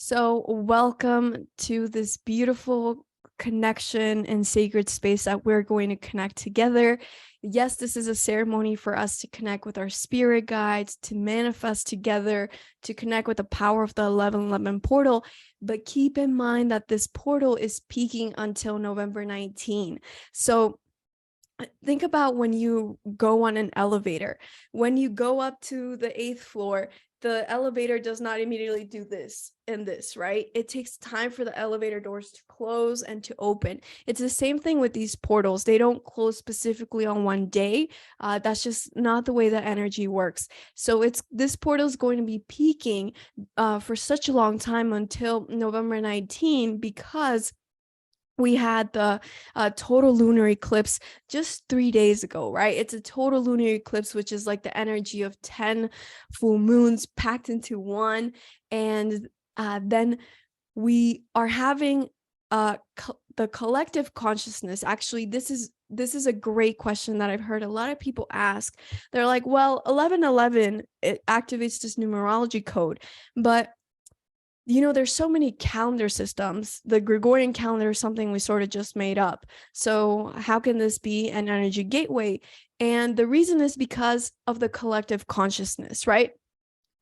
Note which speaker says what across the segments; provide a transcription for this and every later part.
Speaker 1: So, welcome to this beautiful connection and sacred space that we're going to connect together. Yes, this is a ceremony for us to connect with our spirit guides, to manifest together, to connect with the power of the 1111 portal. But keep in mind that this portal is peaking until November 19. So, think about when you go on an elevator. When you go up to the eighth floor, the elevator does not immediately do this and this, right? It takes time for the elevator doors to close and to open. It's the same thing with these portals. They don't close specifically on one day. That's just not the way the energy works. So this portal is going to be peaking for such a long time until November 19 because we had the total lunar eclipse just 3 days ago, right? It's a total lunar eclipse, which is like the energy of 10 full moons packed into one. And then we are having the collective consciousness. Actually, this is a great question that I've heard a lot of people ask. They're like, well, 1111, it activates this numerology code, but there's so many calendar systems. The Gregorian calendar is something we sort of just made up. So how can this be an energy gateway? And the reason is because of the collective consciousness, right?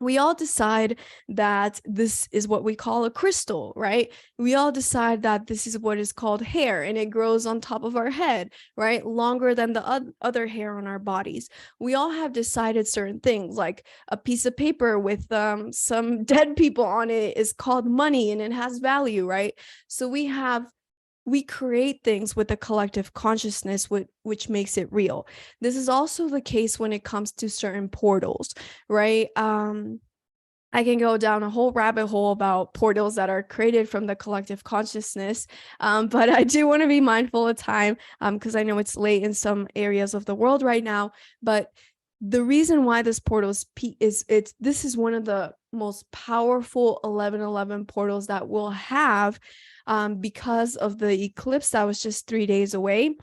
Speaker 1: We all decide that this is what we call a crystal, right? We all decide that this is what is called hair and it grows on top of our head, right? Longer than the other hair on our bodies. We all have decided certain things, like a piece of paper with some dead people on it is called money and it has value, right? So we create things with a collective consciousness, which makes it real. This is also the case when it comes to certain portals, right? I can go down a whole rabbit hole about portals that are created from the collective consciousness, but I do want to be mindful of time because I know it's late in some areas of the world right now. But the reason why this portal this is one of the most powerful 1111 portals that we'll have because of the eclipse that was just 3 days away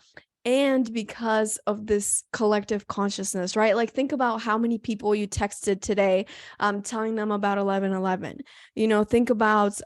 Speaker 1: and because of this collective consciousness, right? Like, think about how many people you texted today telling them about 1111. Think about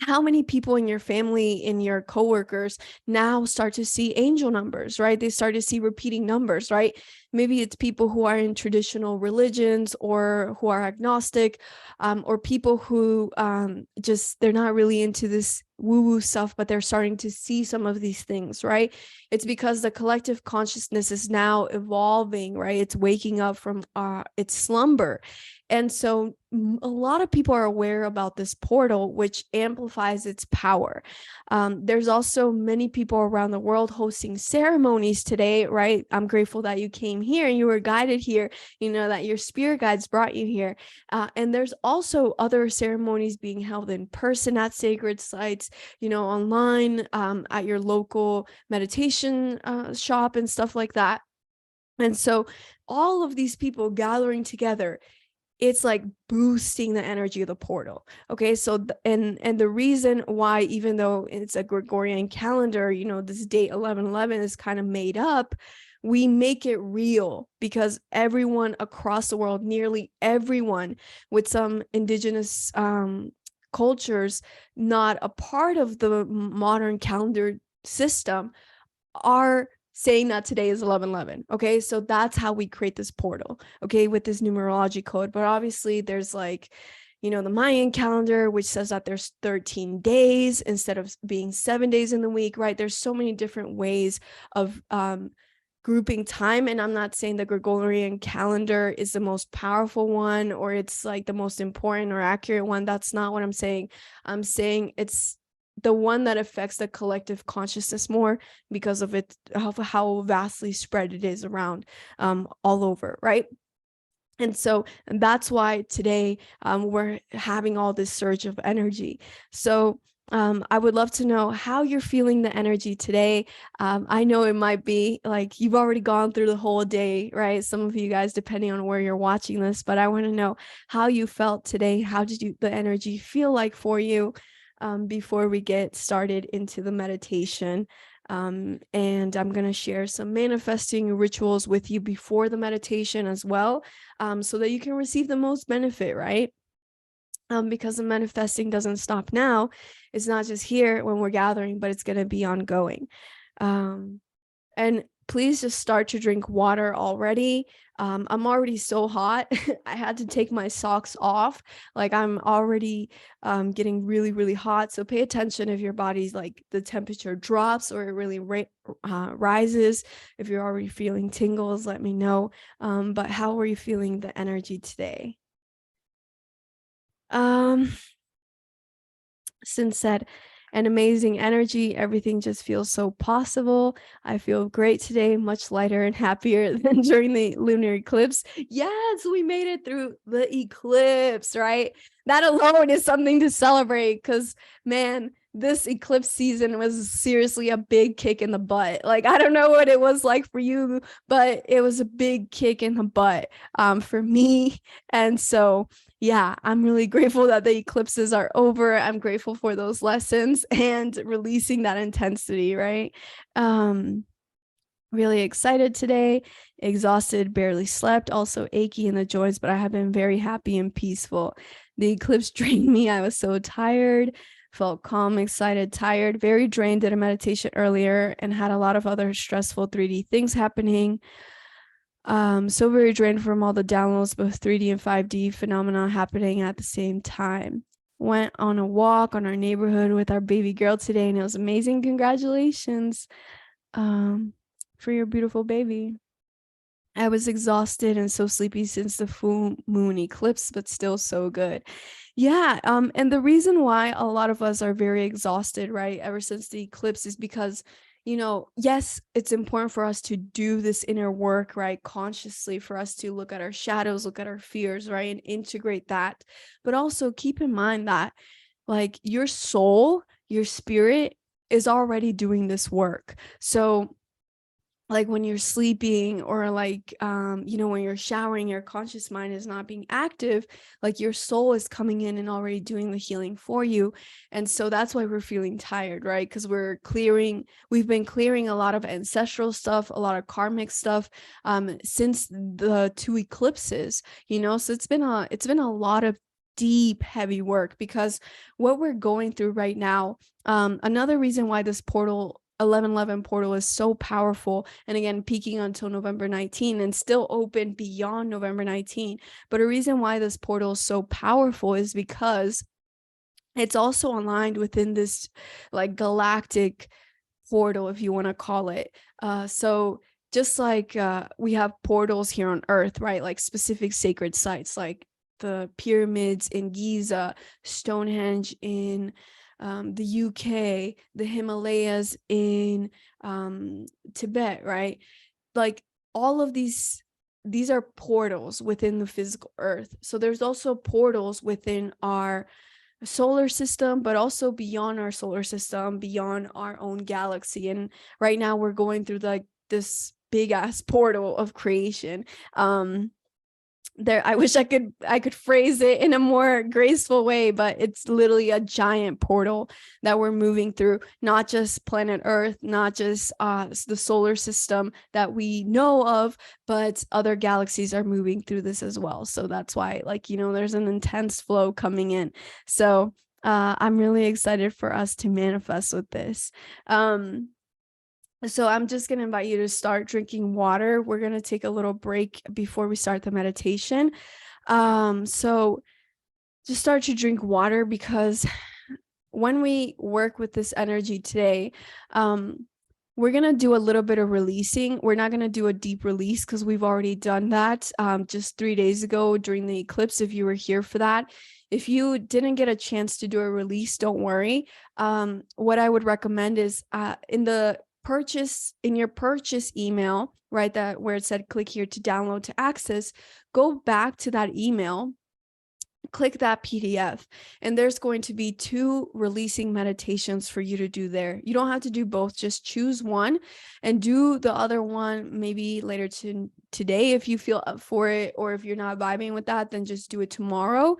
Speaker 1: how many people in your family, in your coworkers now start to see angel numbers, right? They start to see repeating numbers, right? Maybe it's people who are in traditional religions or who are agnostic, or people who they're not really into this woo-woo stuff, but they're starting to see some of these things, right? It's because the collective consciousness is now evolving, right? It's waking up from its slumber. And so a lot of people are aware about this portal, which amplifies its power. There's also many people around the world hosting ceremonies today, right? I'm grateful that you came here and you were guided here, that your spirit guides brought you here. And there's also other ceremonies being held in person at sacred sites, online, at your local meditation shop and stuff like that. And so all of these people gathering together, it's like boosting the energy of the portal. Okay, so and the reason why, even though it's a Gregorian calendar, this date 1111 is kind of made up, we make it real because everyone across the world, nearly everyone with some indigenous cultures not a part of the modern calendar system, are saying that today is 1111. Okay, so that's how we create this portal, okay, with this numerology code. But obviously there's like, the Mayan calendar, which says that there's 13 days instead of being 7 days in the week, right? There's so many different ways of grouping time. And I'm not saying the Gregorian calendar is the most powerful one or it's like the most important or accurate one. That's not what I'm saying. I'm saying it's the one that affects the collective consciousness more because of how vastly spread it is around all over, right? And so that's why today we're having all this surge of energy. So I would love to know how you're feeling the energy today. I know it might be like you've already gone through the whole day, right? Some of you guys, depending on where you're watching this, but I want to know how you felt today. How did the energy feel like for you? Before we get started into the meditation. And I'm going to share some manifesting rituals with you before the meditation as well, so that you can receive the most benefit, right? because the manifesting doesn't stop now. It's not just here when we're gathering, but it's going to be ongoing. And please just start to drink water already. I'm already so hot. I had to take my socks off. Like, I'm already getting really, really hot. So pay attention if your body's like the temperature drops or it really rises. If you're already feeling tingles, let me know. But how are you feeling the energy today? Um, Since said, an amazing energy, everything just feels so possible. I feel great today, much lighter and happier than during the lunar eclipse. Yes, we made it through the eclipse, right? That alone is something to celebrate, because man, this eclipse season was seriously a big kick in the butt. Like, I don't know what it was like for you, but it was a big kick in the butt for me. And so yeah, I'm really grateful that the eclipses are over. I'm grateful for those lessons and releasing that intensity, right? Um, Really excited today, exhausted, barely slept, also achy in the joints, but I have been very happy and peaceful. The eclipse drained me. I was so tired, felt calm, excited, tired, very drained. Did a meditation earlier and had a lot of other stressful 3D things happening. So very drained from all the downloads, both 3D and 5D phenomena happening at the same time. Went on a walk on our neighborhood with our baby girl today, and it was amazing. Congratulations for your beautiful baby. I was exhausted and so sleepy since the full moon eclipse, but still so good. Yeah, and the reason why a lot of us are very exhausted, right, ever since the eclipse is because, yes, it's important for us to do this inner work, right, consciously, for us to look at our shadows, look at our fears, right, and integrate that. But also keep in mind that, like, your soul, your spirit is already doing this work. So like when you're sleeping or like when you're showering, your conscious mind is not being active, like your soul is coming in and already doing the healing for you. And so that's why we're feeling tired, right? Because we've been clearing a lot of ancestral stuff, a lot of karmic stuff since the two eclipses, so it's been a lot of deep heavy work, because what we're going through right now, another reason why this portal 1111 portal is so powerful, and again peaking until November 19 and still open beyond November 19, but a reason why this portal is so powerful is because it's also aligned within this like galactic portal, if you want to call it. So just like we have portals here on Earth, right, like specific sacred sites like the pyramids in Giza, Stonehenge in the UK, the Himalayas in Tibet, right? Like all of these are portals within the physical Earth. So there's also portals within our solar system, but also beyond our solar system, beyond our own galaxy. And right now we're going through like this big ass portal of creation. There, I wish I could phrase it in a more graceful way, but it's literally a giant portal that we're moving through, not just planet Earth, not just the solar system that we know of, but other galaxies are moving through this as well. So that's why, like, there's an intense flow coming in. So I'm really excited for us to manifest with this. So I'm just going to invite you to start drinking water. We're going to take a little break before we start the meditation. So just start to drink water, because when we work with this energy today, we're going to do a little bit of releasing. We're not going to do a deep release because we've already done that just 3 days ago during the eclipse, if you were here for that. If you didn't get a chance to do a release, don't worry. What I would recommend is in your purchase email, right, that where it said click here to download to access, go back to that email, click that PDF, and there's going to be 2 releasing meditations for you to do there. You don't have to do both, just choose one and do the other one maybe later today if you feel up for it, or if you're not vibing with that, then just do it tomorrow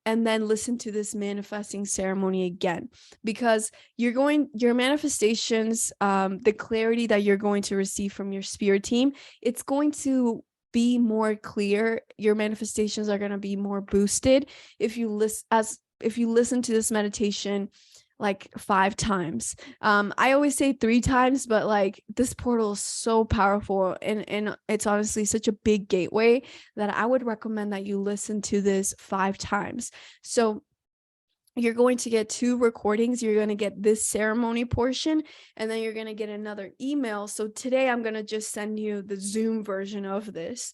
Speaker 1: and then listen to this manifesting ceremony again, because your manifestations, the clarity that you're going to receive from your spirit team, it's going to be more clear. Your manifestations are going to be more boosted if you listen to this meditation like 5 times. I always say 3 times, but like this portal is so powerful, and it's honestly such a big gateway that I would recommend that you listen to this 5 times. So you're going to get 2 recordings. You're going to get this ceremony portion, and then you're going to get another email. So today I'm going to just send you the Zoom version of this,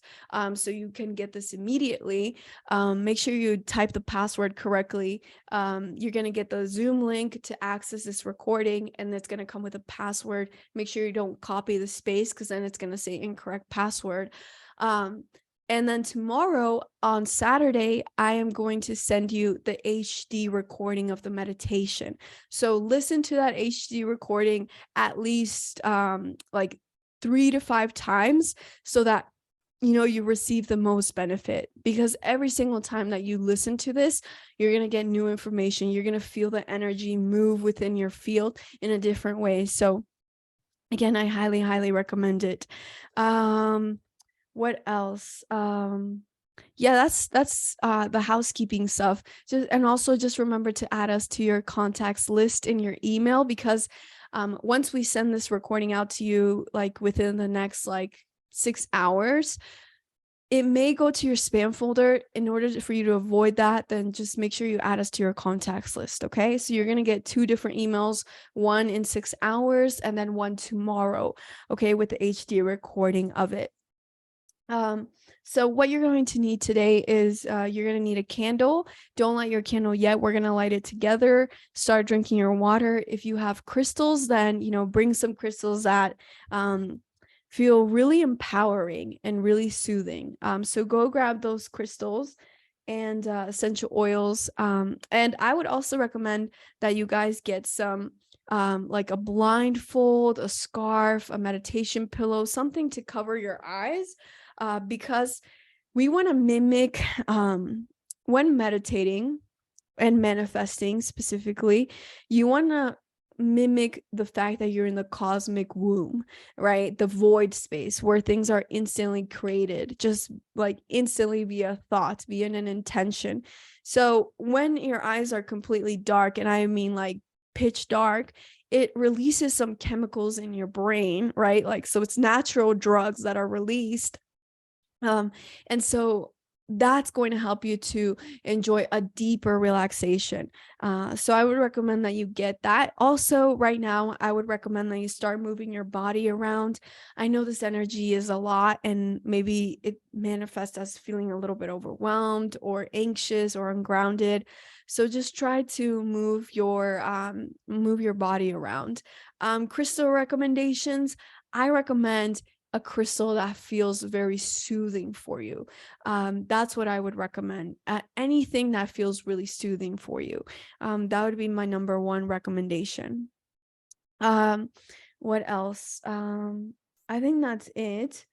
Speaker 1: so you can get this immediately. Make sure you type the password correctly. You're going to get the Zoom link to access this recording, and it's going to come with a password. Make sure you don't copy the space, because then it's going to say incorrect password. And then tomorrow on Saturday, I am going to send you the HD recording of the meditation. So listen to that HD recording at least like 3 to 5 times, so that you receive the most benefit, because every single time that you listen to this, you're going to get new information. You're going to feel the energy move within your field in a different way. So again, I highly, highly recommend it. What else? Yeah, that's the housekeeping stuff. And also just remember to add us to your contacts list in your email, because once we send this recording out to you, like within the next like 6 hours, it may go to your spam folder. In order for you to avoid that, then just make sure you add us to your contacts list. Okay, so you're going to get 2 different emails, one in 6 hours and then one tomorrow, okay, with the HD recording of it. So what you're going to need today is you're going to need a candle. Don't light your candle yet. We're going to light it together. Start drinking your water. If you have crystals, then bring some crystals that feel really empowering and really soothing. So go grab those crystals and essential oils. And I would also recommend that you guys get some like a blindfold, a scarf, a meditation pillow, something to cover your eyes. Because we want to mimic when meditating and manifesting specifically, you want to mimic the fact that you're in the cosmic womb, right? The void space where things are instantly created, just like instantly via thought, via an intention. So when your eyes are completely dark, and I mean like pitch dark, it releases some chemicals in your brain, right? Like, so it's natural drugs that are released. And so that's going to help you to enjoy a deeper relaxation. So I would recommend that you get that. Also, right now, I would recommend that you start moving your body around. I know this energy is a lot, and maybe it manifests as feeling a little bit overwhelmed or anxious or ungrounded. So just try to move your body around. Crystal recommendations. I recommend a crystal that feels very soothing for you. That's what I would recommend. Anything that feels really soothing for you. That would be my number 1 recommendation. What else? I think that's it.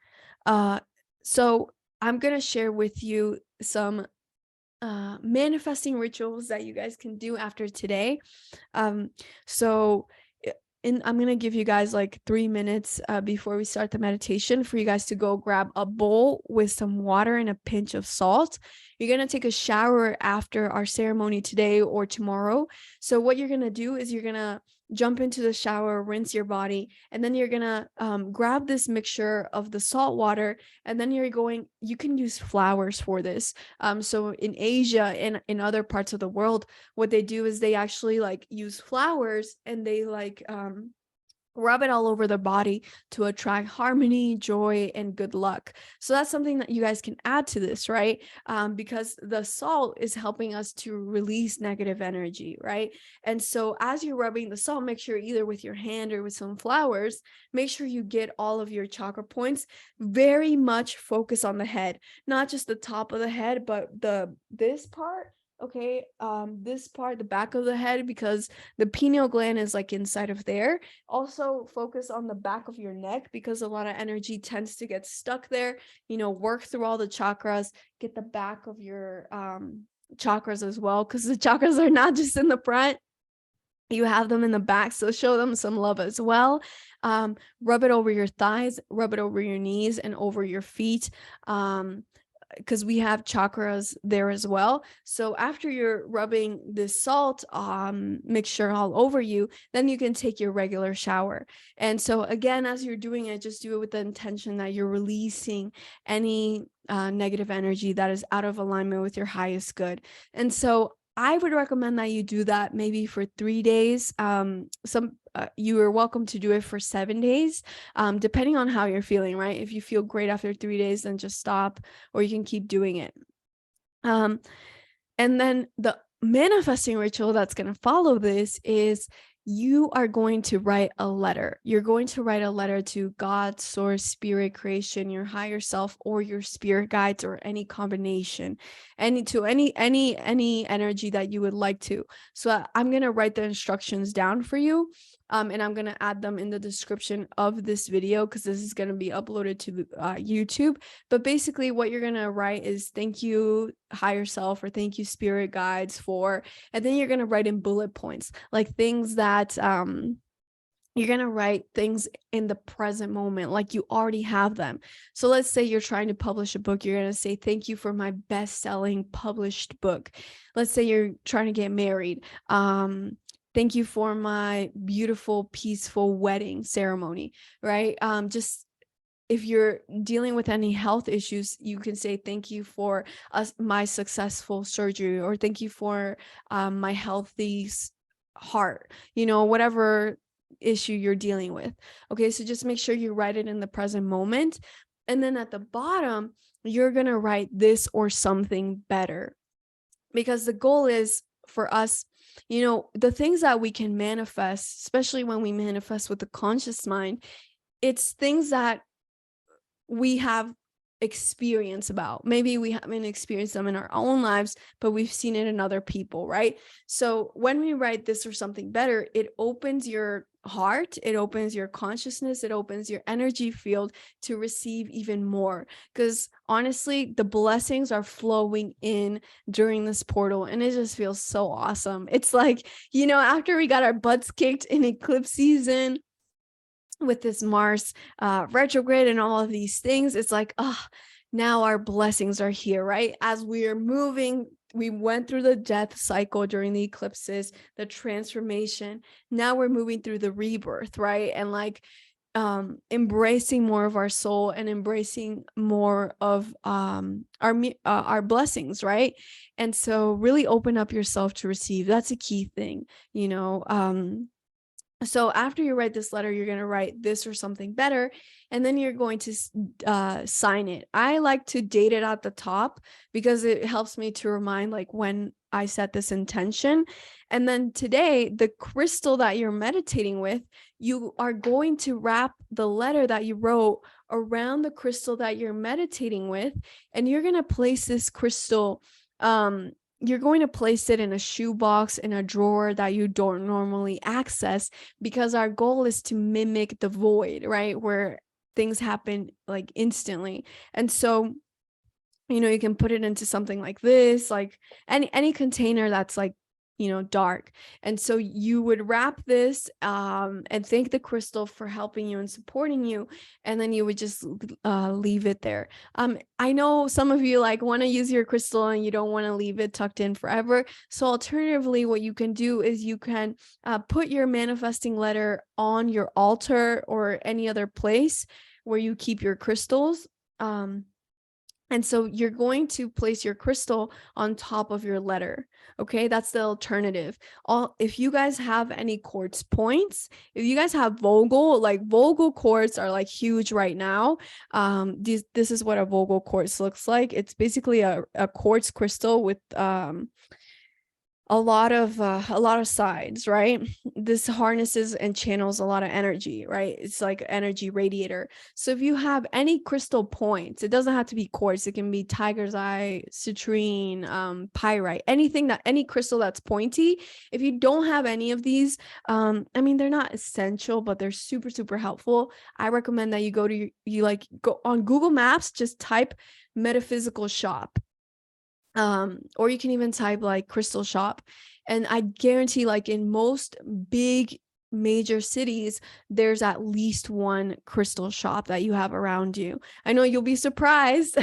Speaker 1: So I'm going to share with you some manifesting rituals that you guys can do after today. So I'm going to give you guys like 3 minutes before we start the meditation for you guys to go grab a bowl with some water and a pinch of salt. You're going to take a shower after our ceremony today or tomorrow. So what you're going to do is you're going to jump into the shower, rinse your body, and then you're going to grab this mixture of the salt water, and then you can use flowers for this. So in Asia and in other parts of the world, what they do is they actually like use flowers, and they like rub it all over their body to attract harmony, joy, and good luck. So that's something that you guys can add to this, right? Because the salt is helping us to release negative energy, right? And so as you're rubbing the salt, make sure either with your hand or with some flowers, make sure you get all of your chakra points. Very much focus on the head, not just the top of the head, but this part. Okay, this part, the back of the head, because the pineal gland is like inside of there. Also focus on the back of your neck, because a lot of energy tends to get stuck there. Work through all the chakras, get the back of your chakras as well, because the chakras are not just in the front. You have them in the back, so show them some love as well. Rub it over your thighs, rub it over your knees and over your feet. Because we have chakras there as well. So after you're rubbing this salt mixture all over you, then you can take your regular shower. And so again, as you're doing it, just do it with the intention that you're releasing any negative energy that is out of alignment with your highest good. And so I would recommend that you do that maybe for 3 days. You are welcome to do it for 7 days, depending on how you're feeling, right? If you feel great after 3 days, then just stop, or you can keep doing it. And then the manifesting ritual that's going to follow this is you are going to write a letter. You're going to write a letter to God, source, spirit, creation, your higher self, or your spirit guides, or any combination, any energy that you would like to. So I'm going to write the instructions down for you. And I'm going to add them in the description of this video, because this is going to be uploaded to YouTube. But basically what you're going to write is thank you, higher self, or thank you, spirit guides, for, and then you're going to write in bullet points, like things that you're going to write things in the present moment, like you already have them. So let's say you're trying to publish a book. You're going to say, thank you for my best-selling published book. Let's say you're trying to get married. Thank you for my beautiful, peaceful wedding ceremony, right? Just if you're dealing with any health issues, you can say, thank you for my successful surgery, or thank you for my healthy heart, whatever issue you're dealing with. Okay, so just make sure you write it in the present moment. And then at the bottom, you're going to write this or something better, because the goal is for us, the things that we can manifest, especially when we manifest with the conscious mind, it's things that we have experience about. Maybe we haven't experienced them in our own lives, but we've seen it in other people, right? So when we write this or something better, it opens your heart, it opens your consciousness, it opens your energy field to receive even more. Because honestly, the blessings are flowing in during this portal, and it just feels so awesome. It's like, after we got our butts kicked in eclipse season with this Mars retrograde and all of these things, it's like, now our blessings are here, right? As we are moving, we went through the death cycle during the eclipses, the transformation. Now we're moving through the rebirth, right? And like embracing more of our soul and embracing more of our blessings, right? And so really open up yourself to receive. That's a key thing, so after you write this letter, you're going to write this or something better, and then you're going to sign it. I like to date it at the top because it helps me to remind like when I set this intention. And then today, the crystal that you're meditating with, you are going to wrap the letter that you wrote around the crystal that you're meditating with, and you're going to place this crystal you're going to place it in a shoebox, in a drawer that you don't normally access, because our goal is to mimic the void, right? Where things happen like instantly. And so, you can put it into something like this, like any container that's like, dark. And so you would wrap this and thank the crystal for helping you and supporting you. And then you would just leave it there. I know some of you like want to use your crystal and you don't want to leave it tucked in forever. So alternatively, what you can do is you can put your manifesting letter on your altar or any other place where you keep your crystals. And so you're going to place your crystal on top of your letter. Okay, that's the alternative. If you guys have any quartz points, if you guys have Vogel quartz are like huge right now. This is what a Vogel quartz looks like. It's basically a quartz crystal with a lot of sides, right? This harnesses and channels a lot of energy, right? It's like energy radiator. So if you have any crystal points, it doesn't have to be quartz, it can be tiger's eye, citrine, pyrite, any crystal that's pointy. If you don't have any of these, they're not essential, but they're super, super helpful. I recommend that you go on Google Maps, just type metaphysical shop. Or you can even type like crystal shop, and I guarantee, like, in most big major cities, there's at least one crystal shop that you have around you. I know you'll be surprised.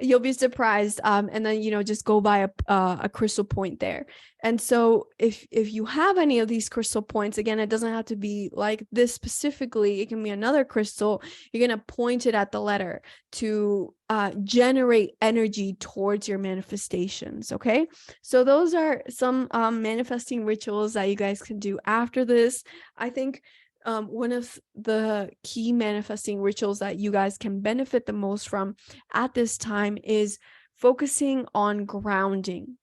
Speaker 1: You'll be surprised. And then, just go buy a crystal point there. And so if you have any of these crystal points, again, it doesn't have to be like this specifically, it can be another crystal. You're going to point it at the letter to generate energy towards your manifestations. Okay. So those are some manifesting rituals that you guys can do after this. I think one of the key manifesting rituals that you guys can benefit the most from at this time is focusing on grounding.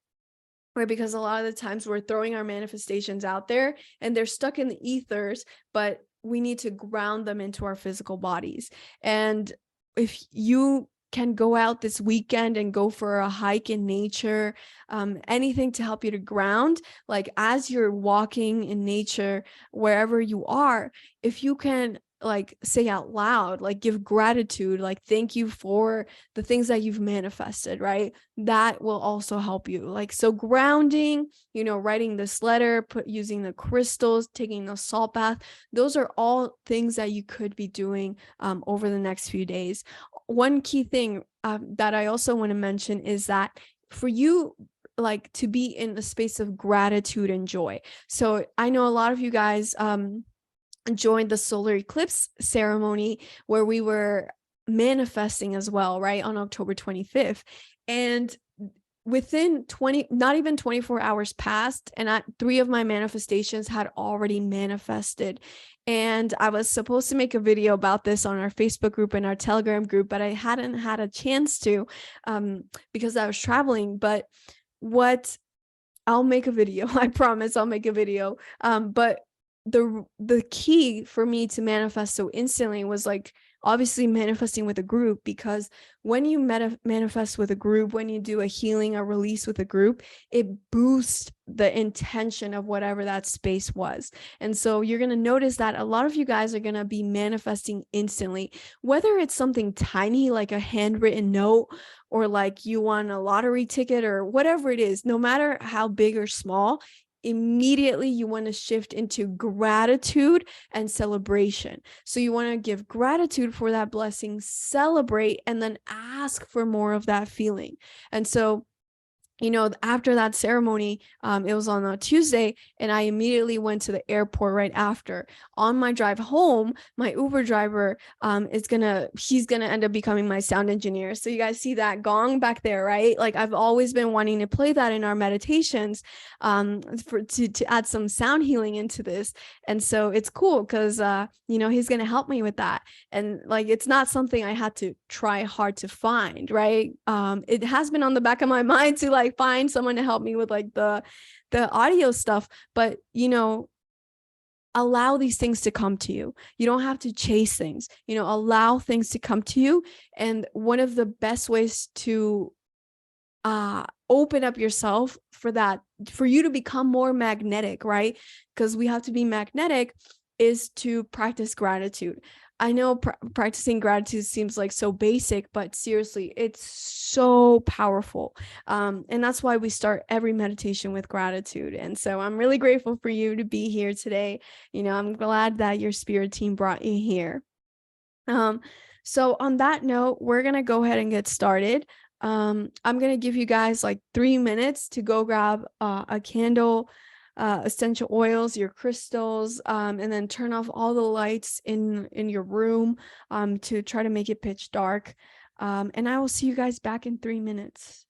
Speaker 1: Right, because a lot of the times we're throwing our manifestations out there and they're stuck in the ethers, but we need to ground them into our physical bodies. And if you can go out this weekend and go for a hike in nature, anything to help you to ground, like as you're walking in nature, wherever you are, if you can like say out loud, like give gratitude, like thank you for the things that you've manifested, right? That will also help you. Like, so grounding, writing this letter, using the crystals, taking the salt bath, those are all things that you could be doing over the next few days. One key thing that I also want to mention is that for you, like, to be in a space of gratitude and joy. So I know a lot of you guys joined the solar eclipse ceremony where we were manifesting as well, right, on October 25th. And within 20, not even 24 hours passed, and three of my manifestations had already manifested. And I was supposed to make a video about this on our Facebook group and our Telegram group, but I hadn't had a chance to because I was traveling. But what I'll make a video. I promise I'll make a video. But the key for me to manifest so instantly was like obviously manifesting with a group, because when you manifest with a group, when you do a healing, a release with a group, it boosts the intention of whatever that space was. And so you're going to notice that a lot of you guys are going to be manifesting instantly, whether it's something tiny like a handwritten note, or like you won a lottery ticket, or whatever it is. No matter how big or small, immediately you want to shift into gratitude and celebration. So you want to give gratitude for that blessing, celebrate, and then ask for more of that feeling. And so after that ceremony, it was on a Tuesday, and I immediately went to the airport right after. On my drive home, my Uber driver he's gonna end up becoming my sound engineer. So you guys see that gong back there, right? Like, I've always been wanting to play that in our meditations, to add some sound healing into this. And so it's cool because he's gonna help me with that. And like, it's not something I had to try hard to find, right? It has been on the back of my mind to like find someone to help me with like the audio stuff, but allow these things to come to you. You don't have to chase things, allow things to come to you. And one of the best ways to open up yourself for that, for you to become more magnetic, right? Because we have to be magnetic, is to practice gratitude. I know practicing gratitude seems like so basic, but seriously, it's so powerful. And that's why we start every meditation with gratitude. And so I'm really grateful for you to be here today. I'm glad that your spirit team brought you here. So on that note, we're going to go ahead and get started. I'm going to give you guys like 3 minutes to go grab a candle, essential oils, your crystals, and then turn off all the lights in your room to try to make it pitch dark. And I will see you guys back in 3 minutes.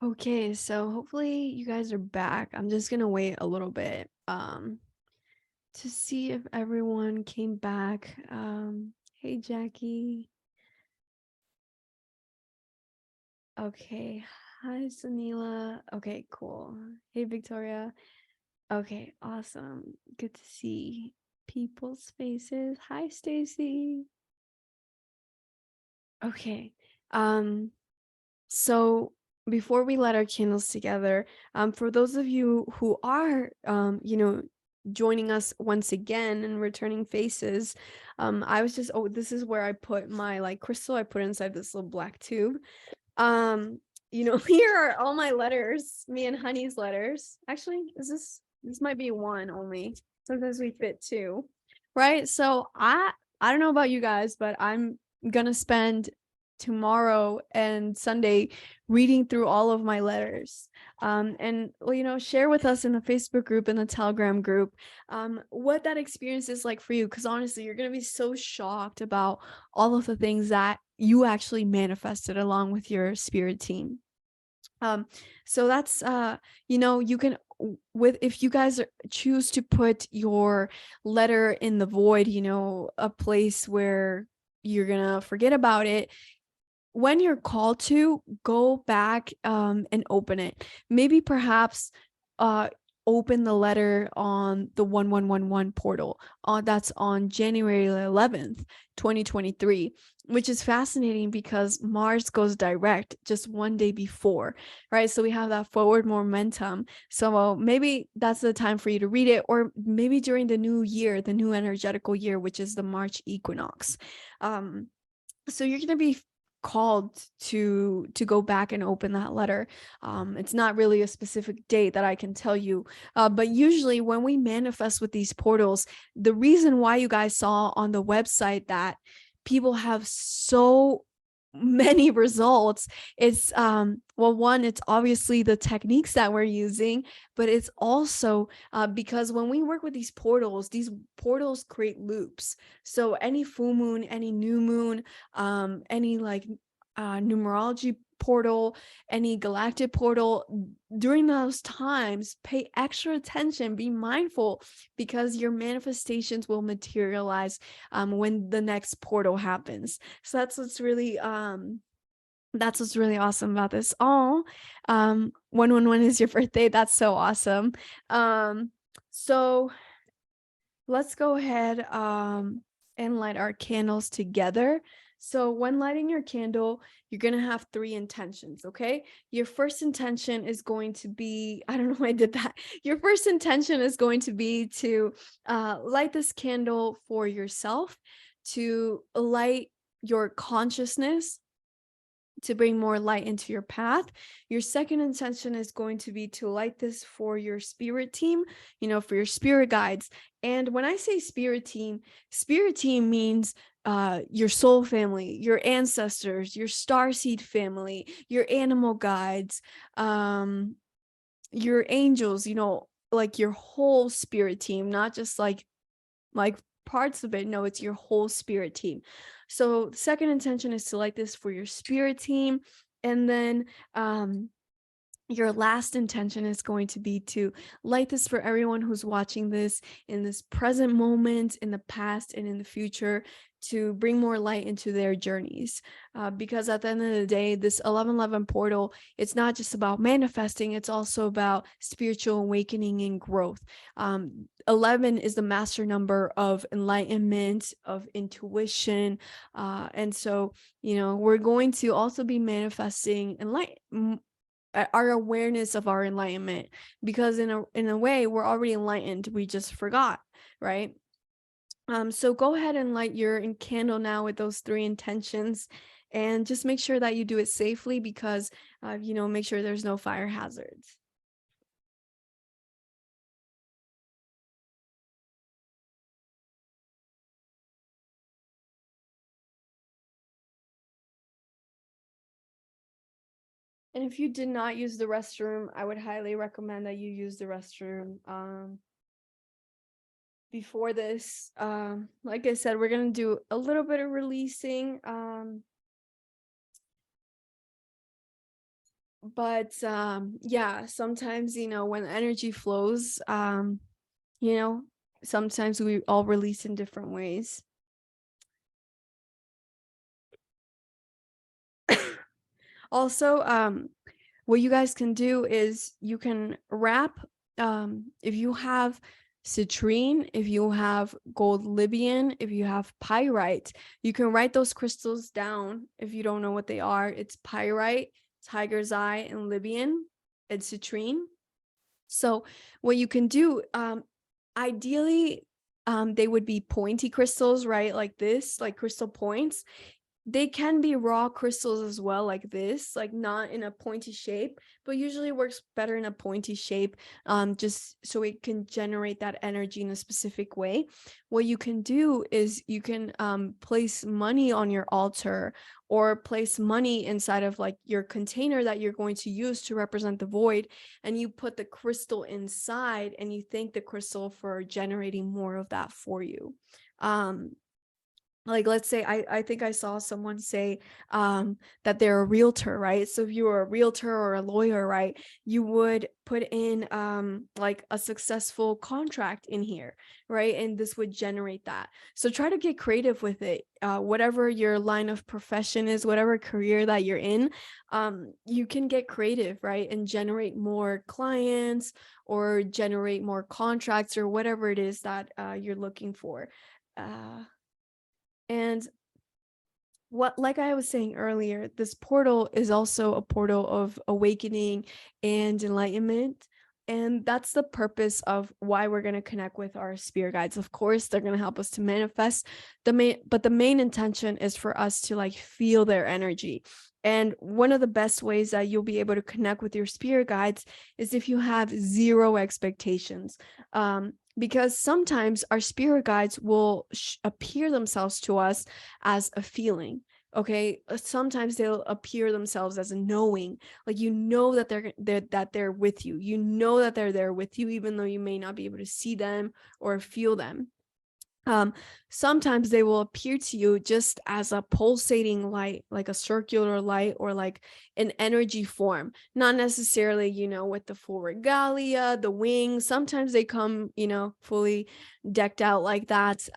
Speaker 1: Okay, so hopefully you guys are back. I'm just gonna wait a little bit to see if everyone came back. Hey Jackie. Okay. Hi Sunila. Okay, cool. Hey Victoria. Okay, awesome. Good to see people's faces. Hi Stacy. Okay. Um So before we light our candles together, for those of you who are, joining us once again and returning faces, I was just, oh, this is where I put my like crystal. I put it inside this little black tube. Um, here are all my letters, me and Honey's letters. Actually, this might be one only. Sometimes we fit two, right? So I don't know about you guys, but I'm gonna spend tomorrow and Sunday reading through all of my letters. And well, share with us in the Facebook group and the Telegram group what that experience is like for you. Because honestly, you're gonna be so shocked about all of the things that you actually manifested along with your spirit team. So that's you can with if you guys choose to put your letter in the void, a place where you're gonna forget about it, when you're called to go back and open it, maybe perhaps uh open the letter on the 1111 portal that's on January 11th 2023, which is fascinating because Mars goes direct just one day before, right? So we have that forward momentum. So maybe that's the time for you to read it, or maybe during the new year, the new energetical year, which is the March equinox. So you're going to be called to go back and open that letter. It's not really a specific date that I can tell you, but usually when we manifest with these portals, the reason why you guys saw on the website that people have so many results, it's well, one, it's obviously the techniques that we're using, but it's also because when we work with these portals create loops. So any full moon, any new moon, any like numerology portal, any galactic portal, during those times, pay extra attention, be mindful, because your manifestations will materialize when the next portal happens. So that's what's really awesome about this. Oh, 111 is your birthday. That's so awesome. So let's go ahead and light our candles together. So when lighting your candle, you're going to have three intentions, okay? Your first intention is going to be, I don't know why I did that. Your first intention is going to be to light this candle for yourself, to light your consciousness, to bring more light into your path. Your second intention is going to be to light this for your spirit team, for your spirit guides. And when I say spirit team means your soul family, your ancestors, your starseed family, your animal guides, your angels, like your whole spirit team, not just like parts of it. No, it's your whole spirit team. So the second intention is to light this for your spirit team. And then your last intention is going to be to light this for everyone who's watching this in this present moment, in the past, and in the future, to bring more light into their journeys. Because at the end of the day, this 1111 portal, it's not just about manifesting, it's also about spiritual awakening and growth. 11 is the master number of enlightenment, of intuition. And so, we're going to also be manifesting our awareness of our enlightenment, because in a way we're already enlightened, we just forgot, right? So go ahead and light your candle now with those three intentions, and just make sure that you do it safely, because make sure there's no fire hazards. And if you did not use the restroom, I would highly recommend that you use the restroom before this. Like I said, we're gonna do a little bit of releasing. But yeah, sometimes, when energy flows, you know, sometimes we all release in different ways. Also, what you guys can do is you can wrap, if you have citrine, if you have gold Libyan, if you have pyrite, you can write those crystals down. If you don't know what they are, it's pyrite, tiger's eye, and Libyan, and citrine. So what you can do, ideally, they would be pointy crystals, right? Like this, like crystal points. They can be raw crystals as well, like this, like not in a pointy shape, but usually works better in a pointy shape, just so it can generate that energy in a specific way. What you can do is you can place money on your altar, or place money inside of like your container that you're going to use to represent the void, and you put the crystal inside and you thank the crystal for generating more of that for you. Like, let's say I think I saw someone say that they're a realtor, right? So if you were a realtor or a lawyer, right, you would put in like a successful contract in here, right? And this would generate that. So try to get creative with it. Whatever your line of profession is, whatever career that you're in, you can get creative, right? And generate more clients, or generate more contracts, or whatever it is that you're looking for. And what, like I was saying earlier, this portal is also a portal of awakening and enlightenment. And that's the purpose of why we're going to connect with our spirit guides. Of course, they're going to help us to manifest but the main intention is for us to like feel their energy. And one of the best ways that you'll be able to connect with your spirit guides is if you have zero expectations. Because sometimes our spirit guides will appear themselves to us as a feeling. Okay, sometimes they'll appear themselves as a knowing, like that they're with you, that they're there with you, even though you may not be able to see them or feel them. Sometimes they will appear to you just as a pulsating light, like a circular light, or like an energy form, not necessarily, with the full regalia, the wings. Sometimes they come, fully decked out like that.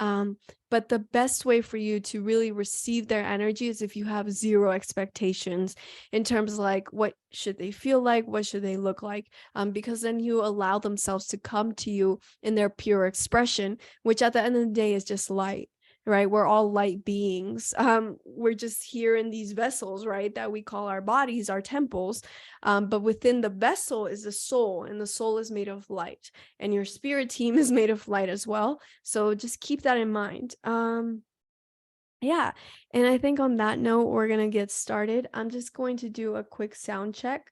Speaker 1: But the best way for you to really receive their energy is if you have zero expectations in terms of like, what should they feel like, what should they look like, because then you allow themselves to come to you in their pure expression, which at the end of the day is just light, right? We're all light beings. We're just here in these vessels, right, that we call our bodies, our temples. But within the vessel is the soul, and the soul is made of light, and your spirit team is made of light as well. So just keep that in mind. Yeah. And I think on that note, we're going to get started. I'm just going to do a quick sound check.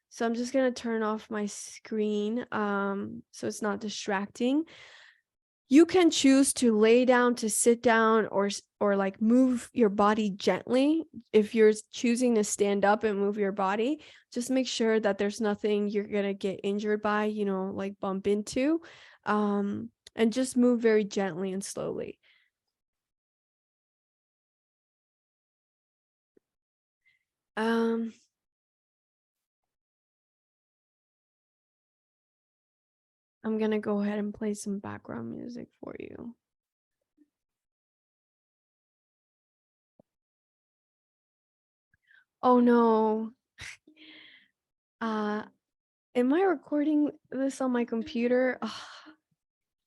Speaker 1: So I'm just going to turn off my screen so it's not distracting. You can choose to lay down, to sit down, or like move your body gently. If you're choosing to stand up and move your body, just make sure that there's nothing you're going to get injured by, like bump into. And just move very gently and slowly. Um I'm going to go ahead and play some background music for you. Oh no. Am I recording this on my computer? Ugh,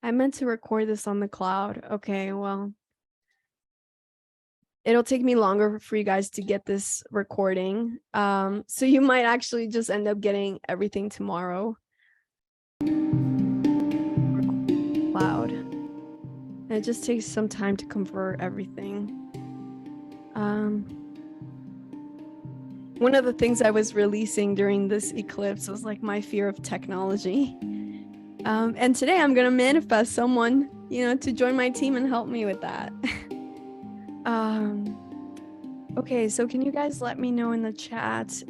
Speaker 1: I meant to record this on the cloud. Okay, well, it'll take me longer for you guys to get this recording. So you might actually just end up getting everything tomorrow. Cloud. And it just takes some time to convert everything. One of the things I was releasing during this eclipse was like my fear of technology. And today I'm gonna manifest someone, to join my team and help me with that. Okay, so can you guys let me know in the chat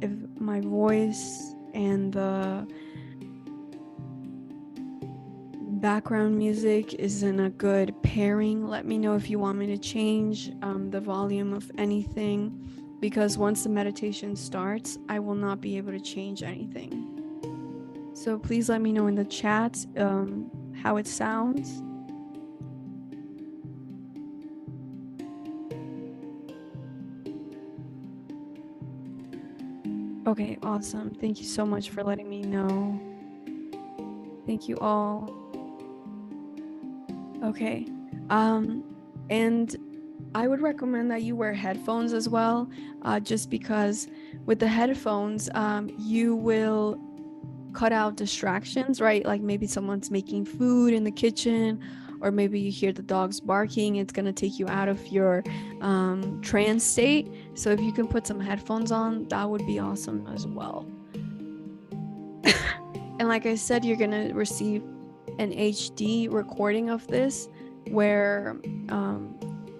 Speaker 1: if my voice and the background music is in a good pairing? Let me know if you want me to change the volume of anything. because once the meditation starts, I will not be able to change anything. So please let me know in the chat how it sounds. Okay, awesome. Thank you so much for letting me know. Thank you all. Okay. And I would recommend that you wear headphones as well, just because with the headphones, you will cut out distractions, right? Like maybe someone's making food in the kitchen, or maybe you hear the dogs barking. It's going to take you out of your trance state. So if you can put some headphones on, that would be awesome as well. And like I said, you're going to receive an HD recording of this where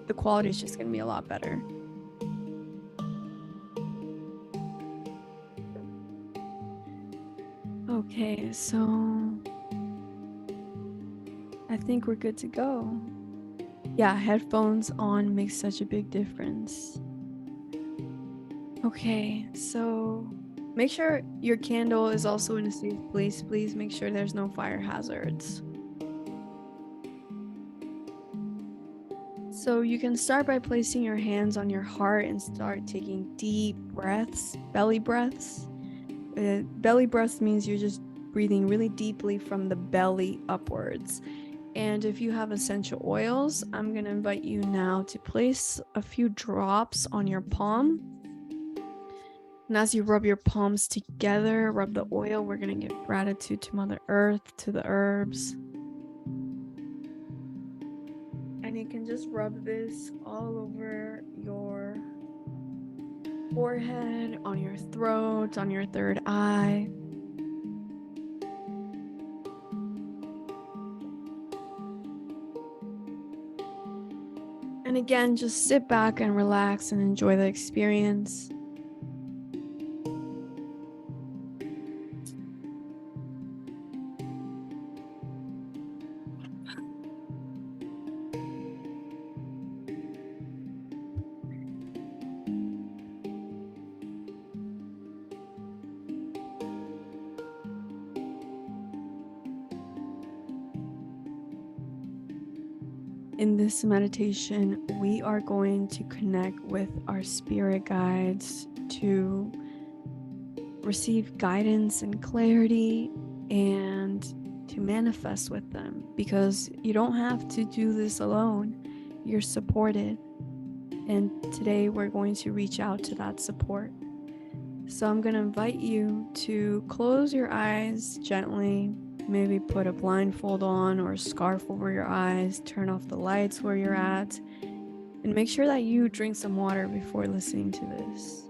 Speaker 1: the quality is just going to be a lot better. Okay, so I think we're good to go. Yeah, headphones on makes such a big difference. Okay, so make sure your candle is also in a safe place. Please make sure there's no fire hazards. So you can start by placing your hands on your heart and start taking deep breaths, belly breaths. Belly breaths means you're just breathing really deeply from the belly upwards. And if you have essential oils, I'm going to invite you now to place a few drops on your palm. And as you rub your palms together, rub the oil, we're going to give gratitude to Mother Earth, to the herbs. And you can just rub this all over your forehead, on your throat, on your third eye. And again, just sit back and relax and enjoy the experience. In this meditation, we are going to connect with our spirit guides to receive guidance and clarity and to manifest with them, because you don't have to do this alone. You're supported. And today we're going to reach out to that support. So I'm going to invite you to close your eyes gently. Maybe put a blindfold on or a scarf over your eyes, turn off the lights where you're at, and make sure that you drink some water before listening to this.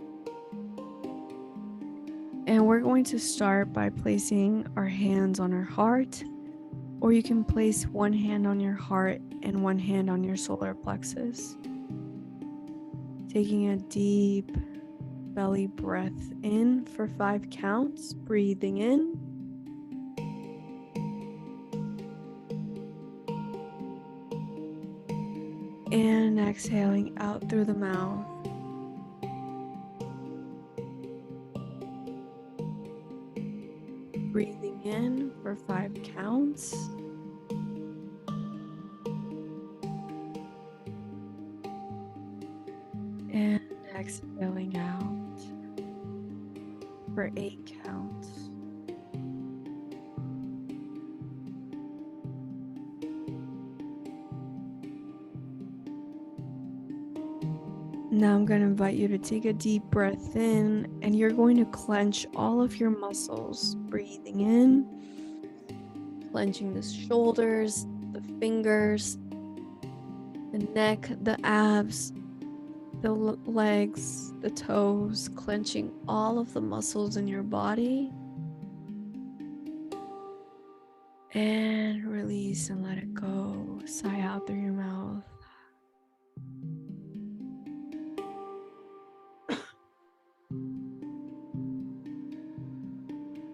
Speaker 1: And we're going to start by placing our hands on our heart, or you can place one hand on your heart and one hand on your solar plexus. Taking a deep belly breath in for 5 counts, breathing in. And exhaling out through the mouth. Breathing in for 5 counts. And exhaling out for 8 counts. Now I'm going to invite you to take a deep breath in, and you're going to clench all of your muscles. Breathing in, clenching the shoulders, the fingers, the neck, the abs, the legs, the toes, clenching all of the muscles in your body. And release and let it go. Sigh out through your mouth.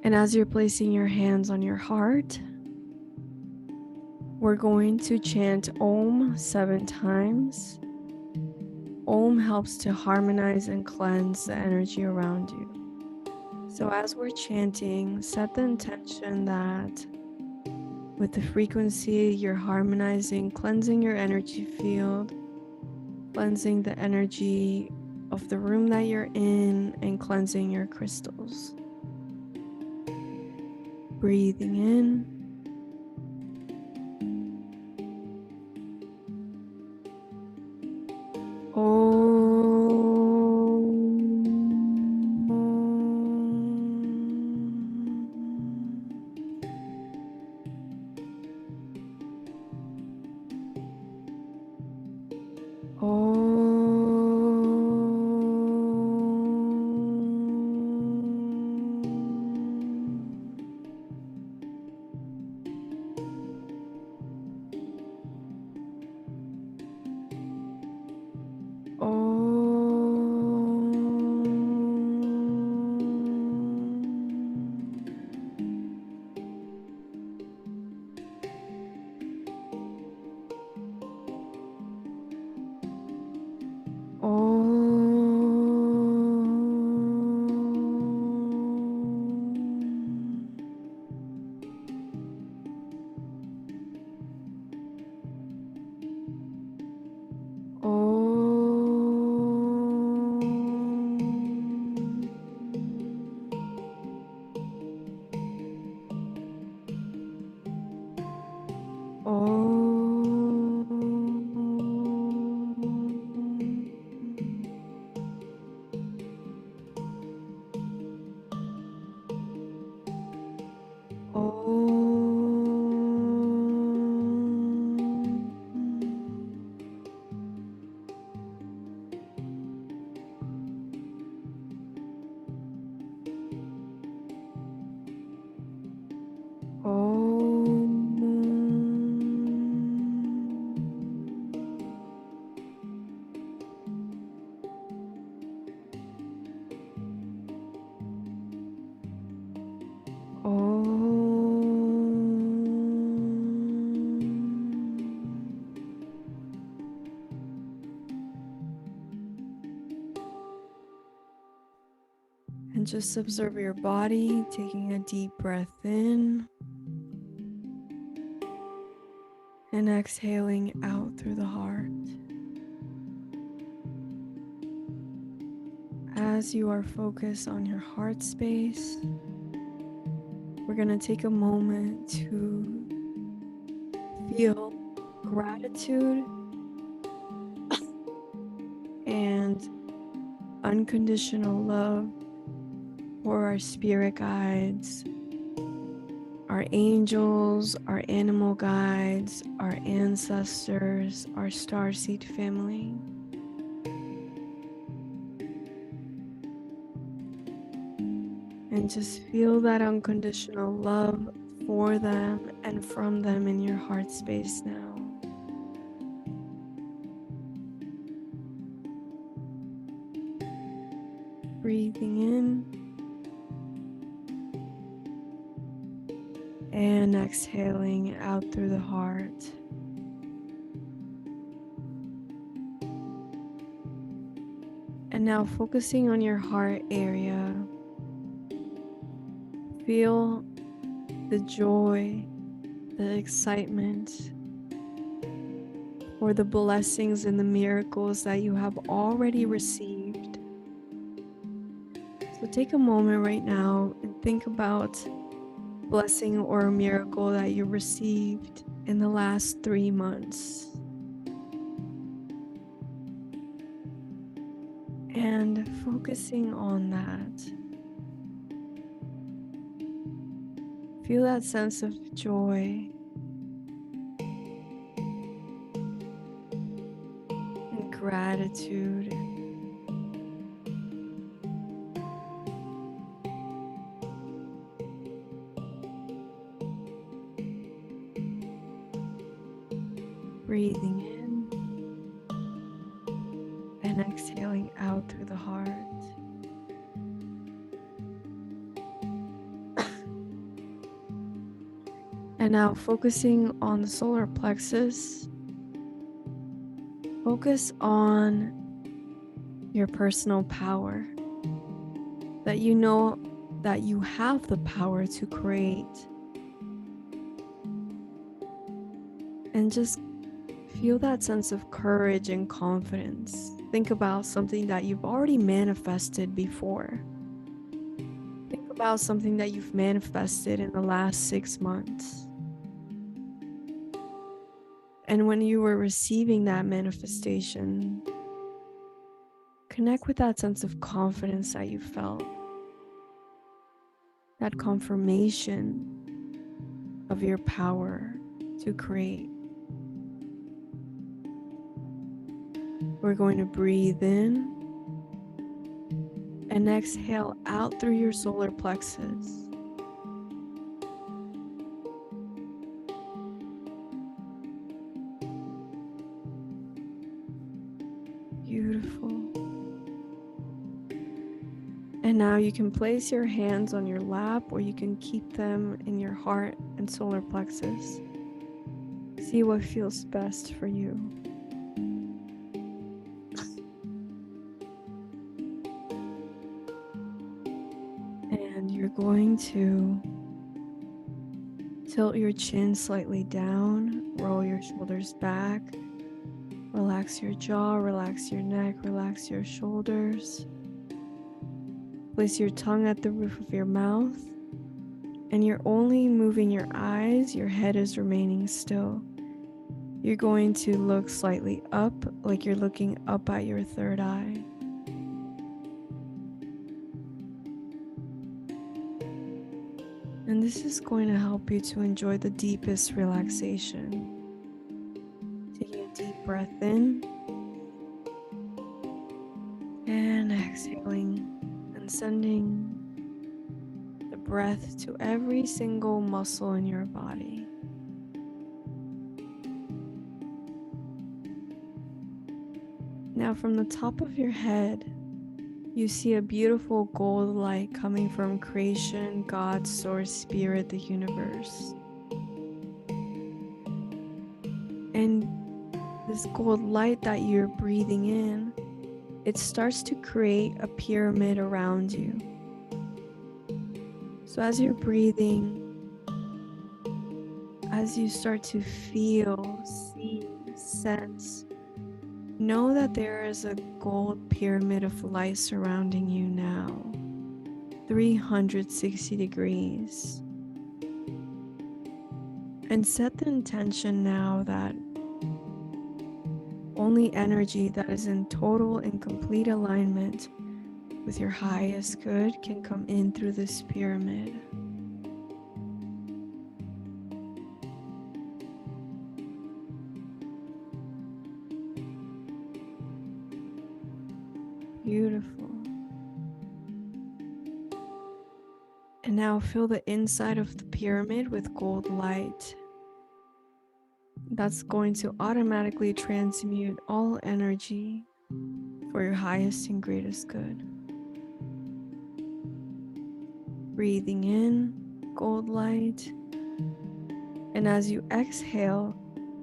Speaker 1: And as you're placing your hands on your heart, we're going to chant Om 7 times. Om helps to harmonize and cleanse the energy around you. So as we're chanting, set the intention that with the frequency, you're harmonizing, cleansing your energy field, cleansing the energy of the room that you're in, and cleansing your crystals. Breathing in. And just observe your body, taking a deep breath in and exhaling out through the heart. As you are focused on your heart space, we're going to take a moment to feel gratitude and unconditional love for our spirit guides, our angels, our animal guides, our ancestors, our starseed family. And just feel that unconditional love for them and from them in your heart space now. Breathing in and exhaling out through the heart. And now focusing on your heart area, feel the joy, the excitement, or the blessings and the miracles that you have already received. So take a moment right now and think about a blessing or a miracle that you received in the last 3 months. And focusing on that. Feel that sense of joy and gratitude. Breathing in and exhaling out through the heart. And now focusing on the solar plexus, focus on your personal power, that you know that you have the power to create. And just feel that sense of courage and confidence. Think about something that you've already manifested before. Think about something that you've manifested in the last 6 months. And when you were receiving that manifestation, connect with that sense of confidence that you felt, that confirmation of your power to create. We're going to breathe in and exhale out through your solar plexus. Beautiful. And now you can place your hands on your lap, or you can keep them in your heart and solar plexus. See what feels best for you. And you're going to tilt your chin slightly down, roll your shoulders back, relax your jaw, relax your neck, relax your shoulders. Place your tongue at the roof of your mouth, and you're only moving your eyes, your head is remaining still. You're going to look slightly up, like you're looking up at your third eye. And this is going to help you to enjoy the deepest relaxation. Taking a deep breath in and exhaling, and sending the breath to every single muscle in your body. Now, from the top of your head, you see a beautiful gold light coming from creation, God, Source, Spirit, the universe. And this gold light that you're breathing in, it starts to create a pyramid around you. So as you're breathing, as you start to feel, see, sense, know that there is a gold pyramid of light surrounding you now, 360 degrees. And set the intention now that only energy that is in total and complete alignment with your highest good can come in through this pyramid. Beautiful. And now fill the inside of the pyramid with gold light. That's going to automatically transmute all energy for your highest and greatest good. Breathing in gold light. And as you exhale,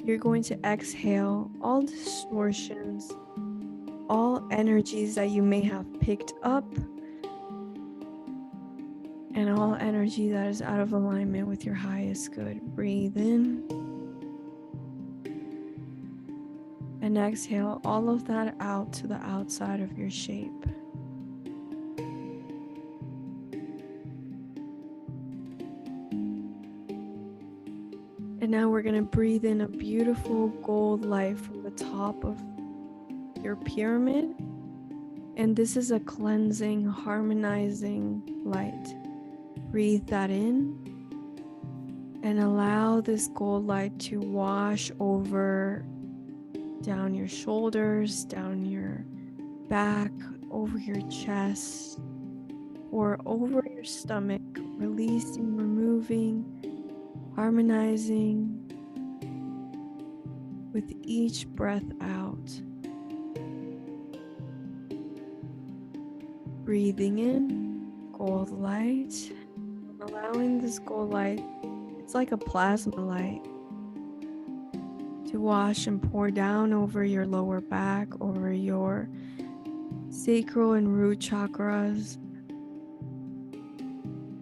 Speaker 1: you're going to exhale all distortions, all energies that you may have picked up, and all energy that is out of alignment with your highest good. Breathe in and exhale all of that out to the outside of your shape. And now we're going to breathe in a beautiful gold light from the top of your pyramid. And this is a cleansing, harmonizing light. Breathe that in and allow this gold light to wash over down your shoulders, down your back, over your chest, or over your stomach, releasing, removing, harmonizing with each breath out. Breathing in gold light, allowing this gold light, it's like a plasma light, to wash and pour down over your lower back, over your sacral and root chakras,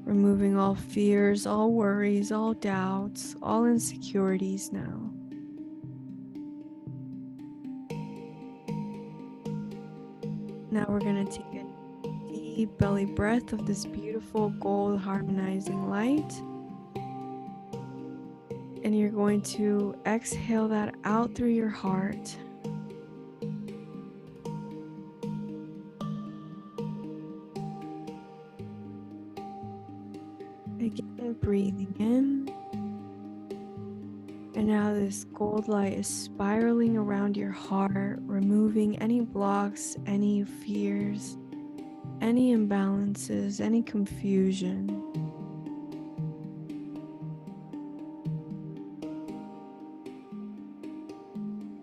Speaker 1: removing all fears, all worries, all doubts, all insecurities now. Now we're going to take a deep belly breath of this beautiful gold harmonizing light. And you're going to exhale that out through your heart. Again, breathing in. And now this gold light is spiraling around your heart, removing any blocks, any fears, any imbalances, any confusion.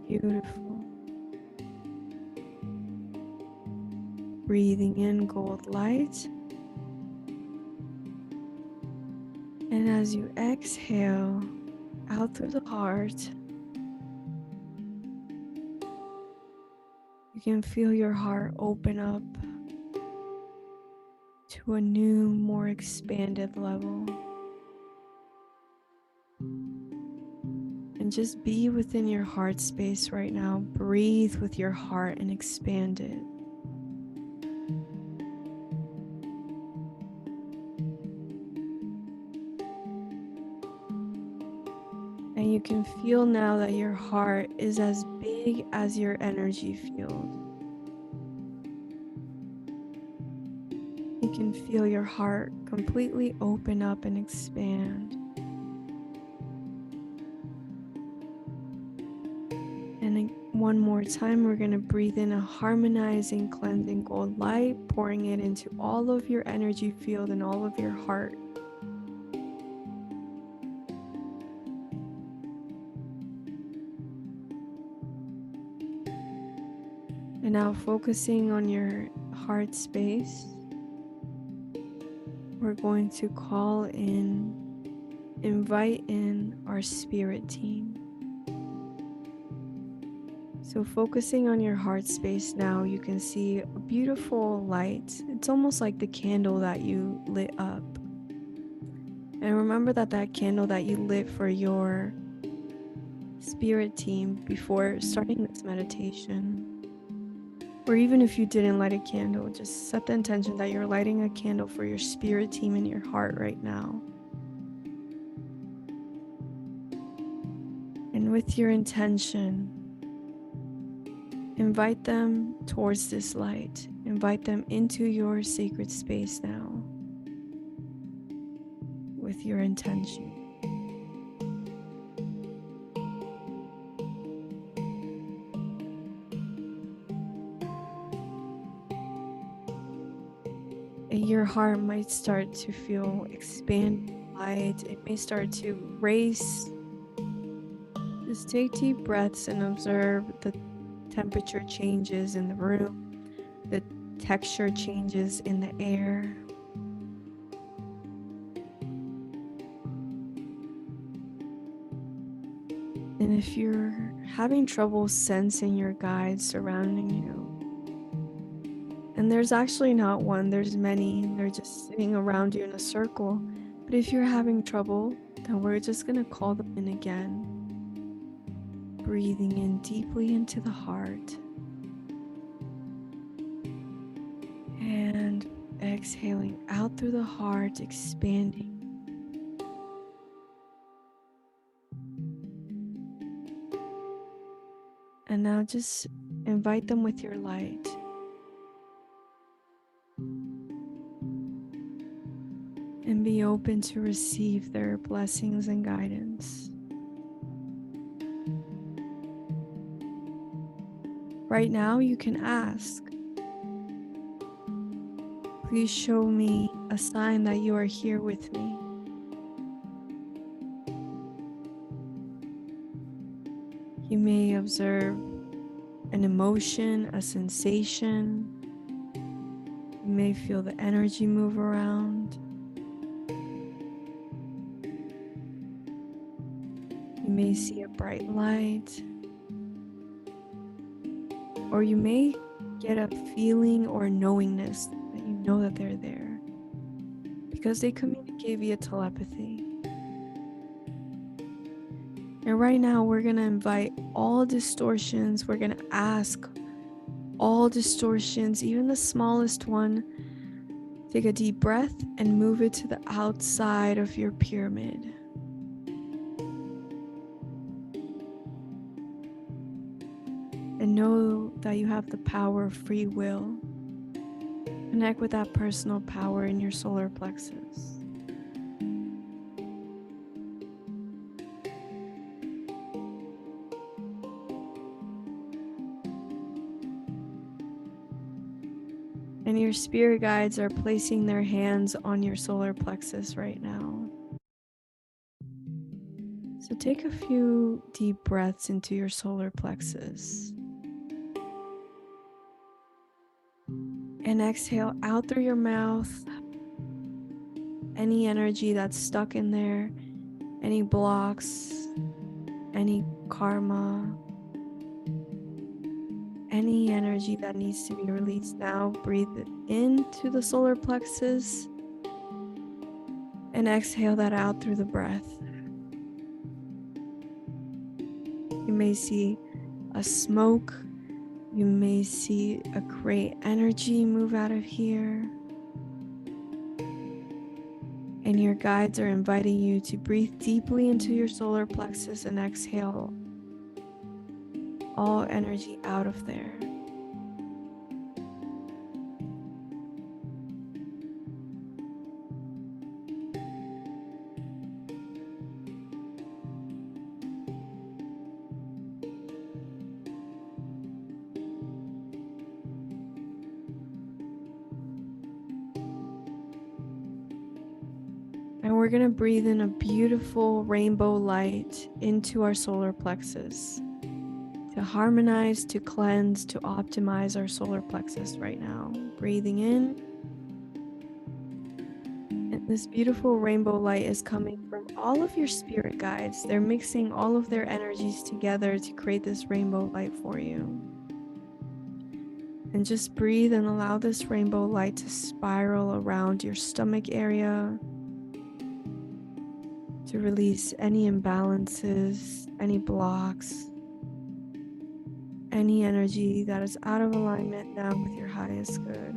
Speaker 1: Beautiful. Breathing in gold light. And as you exhale out through the heart, you can feel your heart open up to a new, more expanded level. And just be within your heart space right now. Breathe with your heart and expand it. And you can feel now that your heart is as big as your energy field. You can feel your heart completely open up and expand. And one more time, we're going to breathe in a harmonizing, cleansing gold light, pouring it into all of your energy field and all of your heart. And now focusing on your heart space, we're going to invite in our spirit team. So focusing on your heart space now, you can see a beautiful light. It's almost like the candle that you lit up. And remember that candle that you lit for your spirit team before starting this meditation, or even if you didn't light a candle, just set the intention that you're lighting a candle for your spirit team in your heart right now. And with your intention, invite them towards this light. Invite them into your sacred space now with your intention. And your heart might start to feel expanded light. It may start to race. Just take deep breaths and observe the temperature changes in the room, the texture changes in the air. And if you're having trouble sensing your guides surrounding you, and there's actually not one, there's many, they're just sitting around you in a circle. But if you're having trouble, then we're just going to call them in again. Breathing in deeply into the heart. And exhaling out through the heart, expanding. And now just invite them with your light. And be open to receive their blessings and guidance. Right now, you can ask, please show me a sign that you are here with me. You may observe an emotion, a sensation. You may feel the energy move around. You may see a bright light. Or you may get a feeling or knowingness that you know that they're there, because they communicate via telepathy. And right now, we're going to invite all distortions. We're going to ask all distortions, even the smallest one. Take a deep breath and move it to the outside of your pyramid. And know that you have the power of free will. Connect with that personal power in your solar plexus. And your spirit guides are placing their hands on your solar plexus right now. So take a few deep breaths into your solar plexus. And exhale out through your mouth any energy that's stuck in there, any blocks, any karma, any energy that needs to be released now. Breathe it into the solar plexus and exhale that out through the breath. You may see a smoke. You may see a great energy move out of here. And your guides are inviting you to breathe deeply into your solar plexus and exhale all energy out of there. And we're going to breathe in a beautiful rainbow light into our solar plexus to harmonize, to cleanse, to optimize our solar plexus right now. Breathing in. And this beautiful rainbow light is coming from all of your spirit guides. They're mixing all of their energies together to create this rainbow light for you. And just breathe and allow this rainbow light to spiral around your stomach area, to release any imbalances, any blocks, any energy that is out of alignment now with your highest good.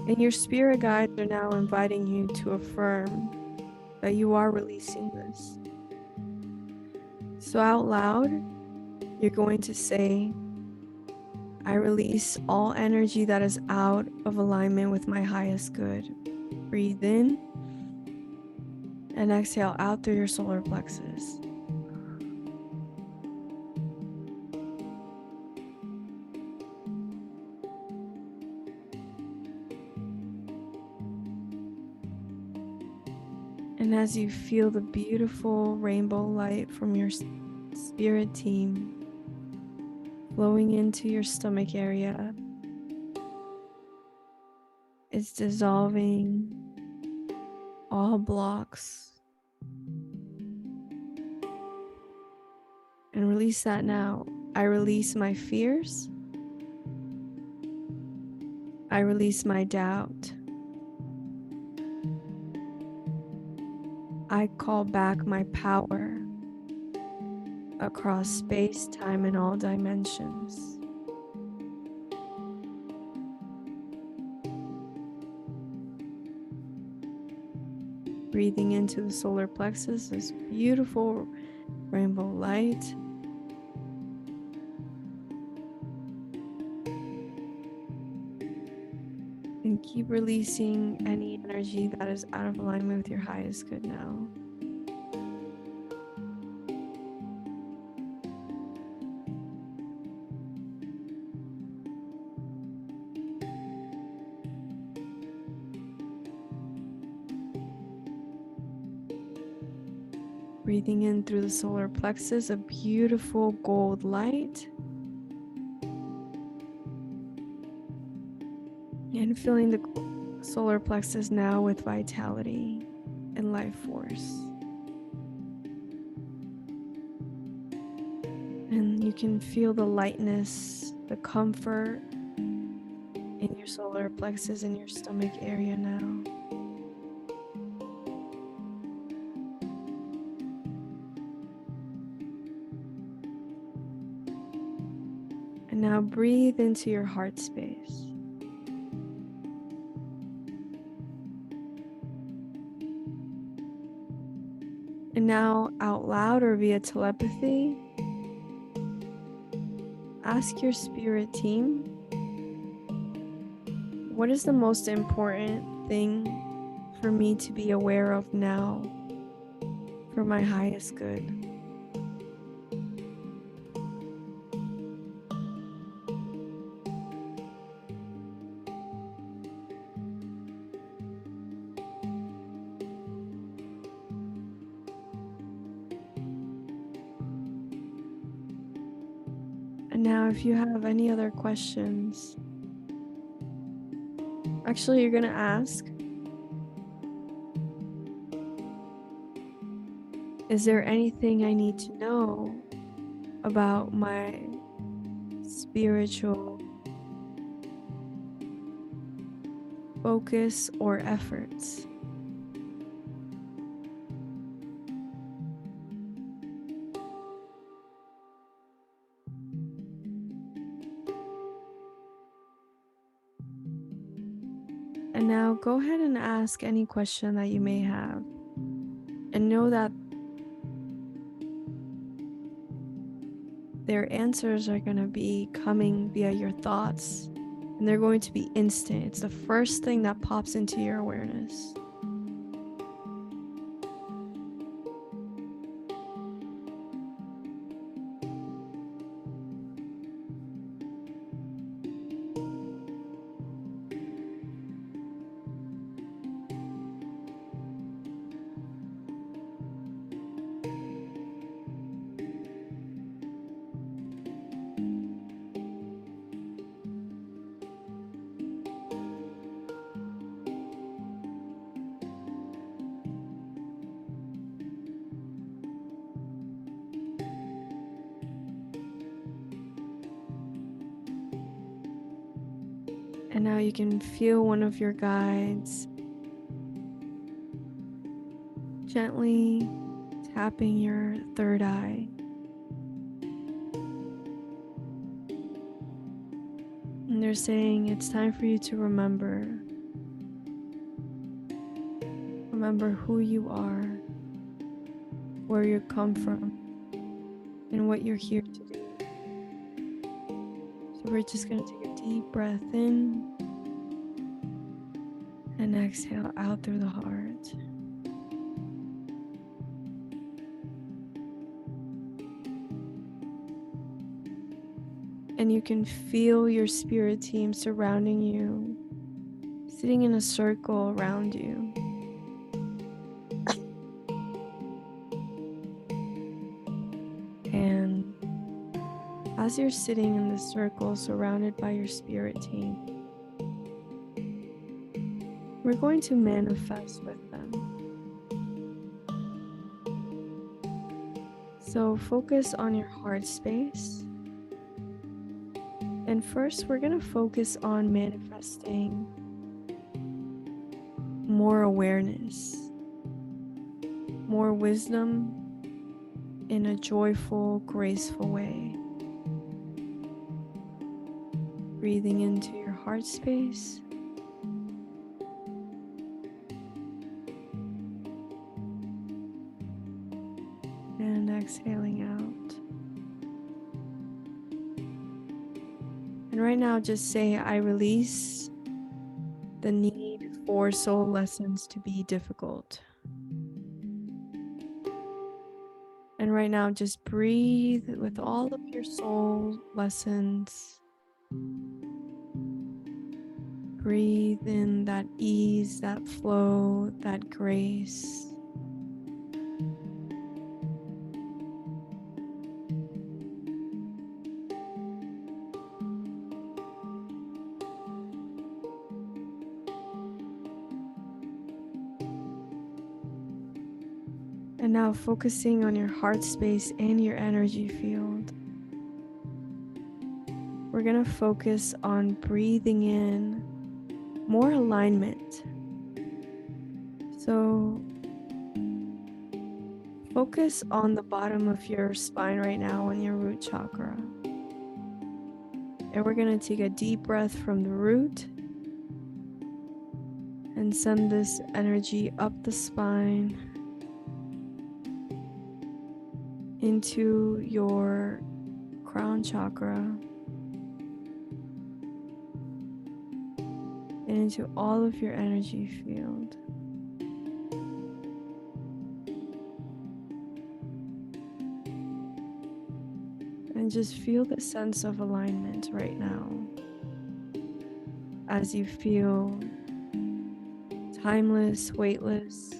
Speaker 1: And your spirit guides are now inviting you to affirm that you are releasing this. So out loud, you're going to say, I release all energy that is out of alignment with my highest good. Breathe in and exhale out through your solar plexus. And as you feel the beautiful rainbow light from your spirit team flowing into your stomach area, it's dissolving all blocks. And release that now. I release my fears. I release my doubt. I call back my power across space, time, and all dimensions. Breathing into the solar plexus, this beautiful rainbow light. And keep releasing any energy that is out of alignment with your highest good now. Breathing in through the solar plexus, a beautiful gold light. And filling the solar plexus now with vitality and life force. And you can feel the lightness, the comfort in your solar plexus in your stomach area now. And now breathe into your heart space. And now out loud or via telepathy, ask your spirit team, what is the most important thing for me to be aware of now for my highest good? And now if you have any other questions, actually you're going to ask, is there anything I need to know about my spiritual focus or efforts? And now go ahead and ask any question that you may have. And know that their answers are going to be coming via your thoughts. And they're going to be instant. It's the first thing that pops into your awareness. And now you can feel one of your guides gently tapping your third eye. And they're saying it's time for you to remember who you are, where you come from, and what you're here to do. So we're just going to take a deep breath in and exhale out through the heart. And you can feel your spirit team surrounding you, sitting in a circle around you. And as you're sitting in this circle surrounded by your spirit team, we're going to manifest with them. So focus on your heart space. And first, we're going to focus on manifesting more awareness, more wisdom in a joyful, graceful way. Breathing into your heart space. And exhaling out. And right now, just say, I release the need for soul lessons to be difficult. And right now, just breathe with all of your soul lessons. Breathe in that ease, that flow, that grace. And now focusing on your heart space and your energy field. We're going to focus on breathing in more alignment. So focus on the bottom of your spine right now, on your root chakra. And we're going to take a deep breath from the root and send this energy up the spine into your crown chakra and into all of your energy field. And just feel the sense of alignment right now as you feel timeless, weightless,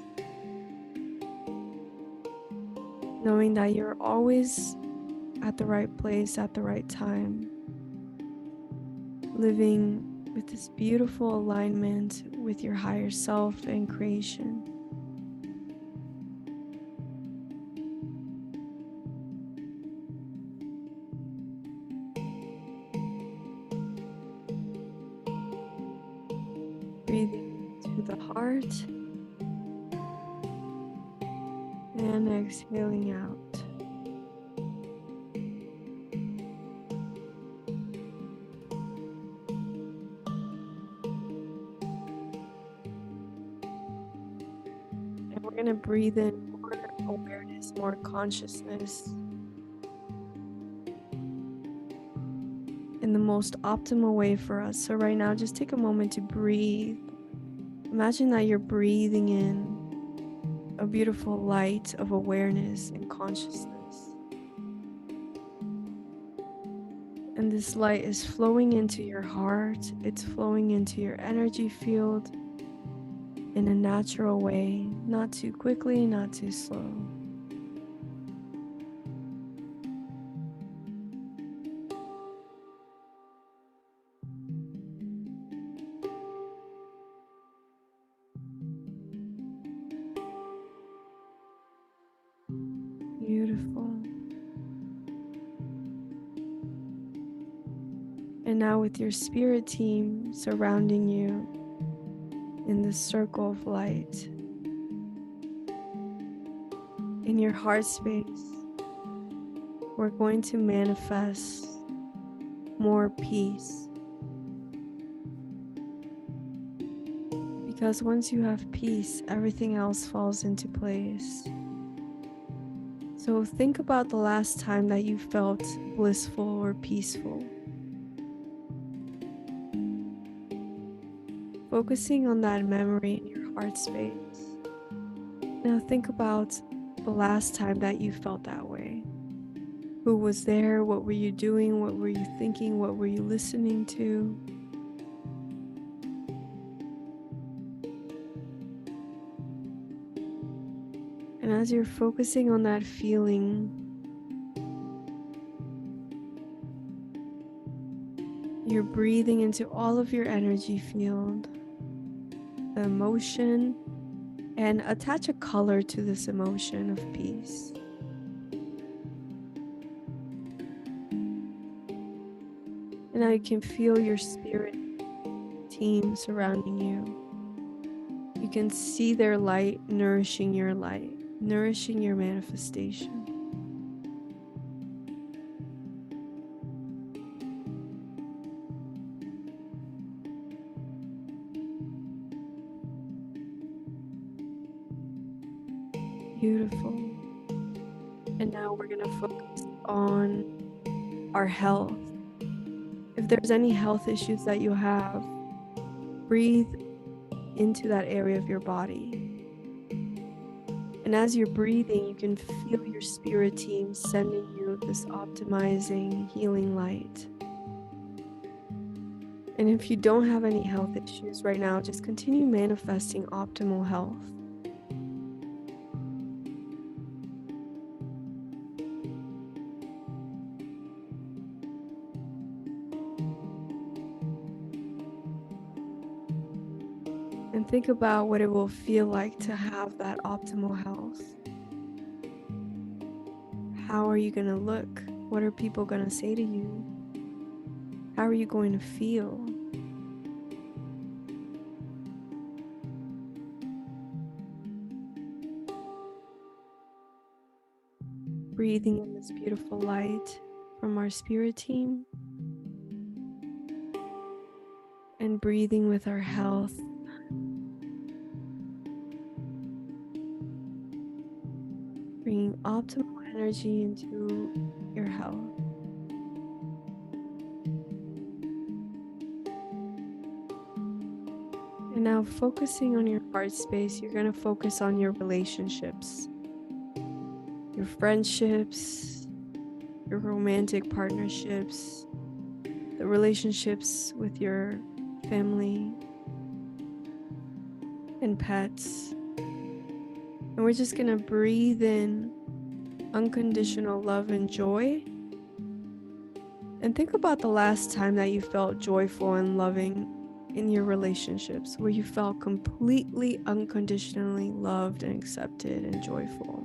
Speaker 1: knowing that you're always at the right place at the right time, living with this beautiful alignment with your higher self and creation. Breathing to the heart and exhaling out. And we're going to breathe in more awareness, more consciousness in the most optimal way for us. So right now, just take a moment to breathe. Imagine that you're breathing in a beautiful light of awareness and consciousness. And this light is flowing into your heart. It's flowing into your energy field in a natural way, not too quickly, not too slow. Beautiful. And now with your spirit team surrounding you in this circle of light, in your heart space, we're going to manifest more peace. Because once you have peace, everything else falls into place. So think about the last time that you felt blissful or peaceful. Focusing on that memory in your heart space. Now think about the last time that you felt that way. Who was there? What were you doing? What were you thinking? What were you listening to? And as you're focusing on that feeling, you're breathing into all of your energy field, the emotion, and attach a color to this emotion of peace. And now you can feel your spirit team surrounding you. You can see their light, nourishing your manifestation. Beautiful. And now we're going to focus on our health. If there's any health issues that you have, breathe into that area of your body. And as you're breathing, you can feel your spirit team sending you this optimizing, healing light. And if you don't have any health issues right now, just continue manifesting optimal health. And think about what it will feel like to have that optimal health. How are you going to look? What are people going to say to you? How are you going to feel? Breathing in this beautiful light from our spirit team, and breathing with our health, bringing optimal energy into your health. And now, focusing on your heart space, you're going to focus on your relationships, your friendships, your romantic partnerships, the relationships with your family and pets. And we're just going to breathe in unconditional love and joy. And think about the last time that you felt joyful and loving in your relationships, where you felt completely unconditionally loved and accepted and joyful.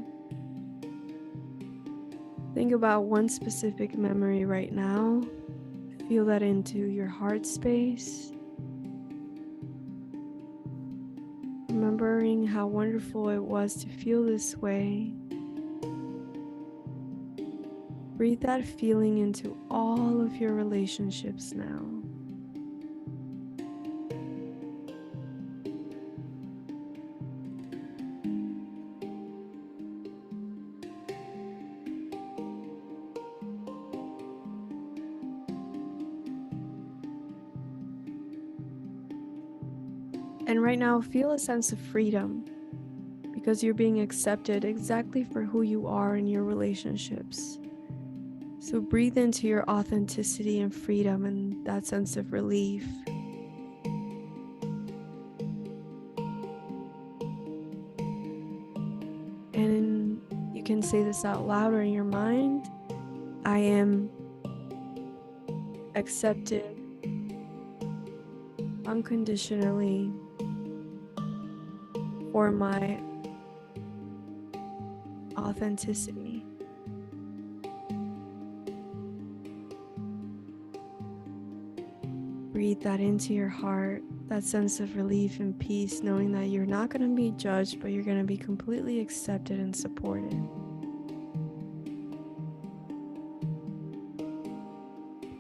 Speaker 1: Think about one specific memory right now. Feel that into your heart space. Remembering how wonderful it was to feel this way. Breathe that feeling into all of your relationships now. And right now, feel a sense of freedom because you're being accepted exactly for who you are in your relationships. So breathe into your authenticity and freedom and that sense of relief. And you can say this out loud or in your mind. I am accepted unconditionally for my authenticity. Breathe that into your heart, that sense of relief and peace, knowing that you're not going to be judged, but you're going to be completely accepted and supported.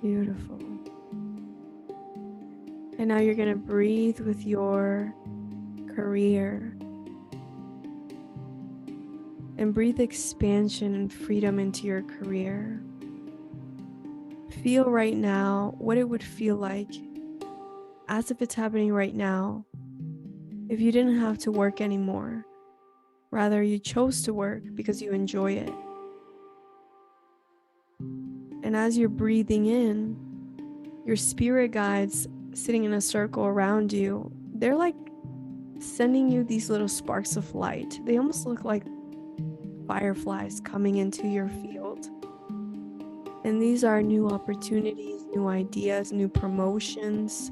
Speaker 1: Beautiful. And now you're going to breathe with your career. And breathe expansion and freedom into your career. Feel right now what it would feel like, as if it's happening right now, if you didn't have to work anymore. Rather, you chose to work because you enjoy it. And as you're breathing in, your spirit guides sitting in a circle around you, they're like sending you these little sparks of light. They almost look like fireflies coming into your field. And these are new opportunities, new ideas, new promotions,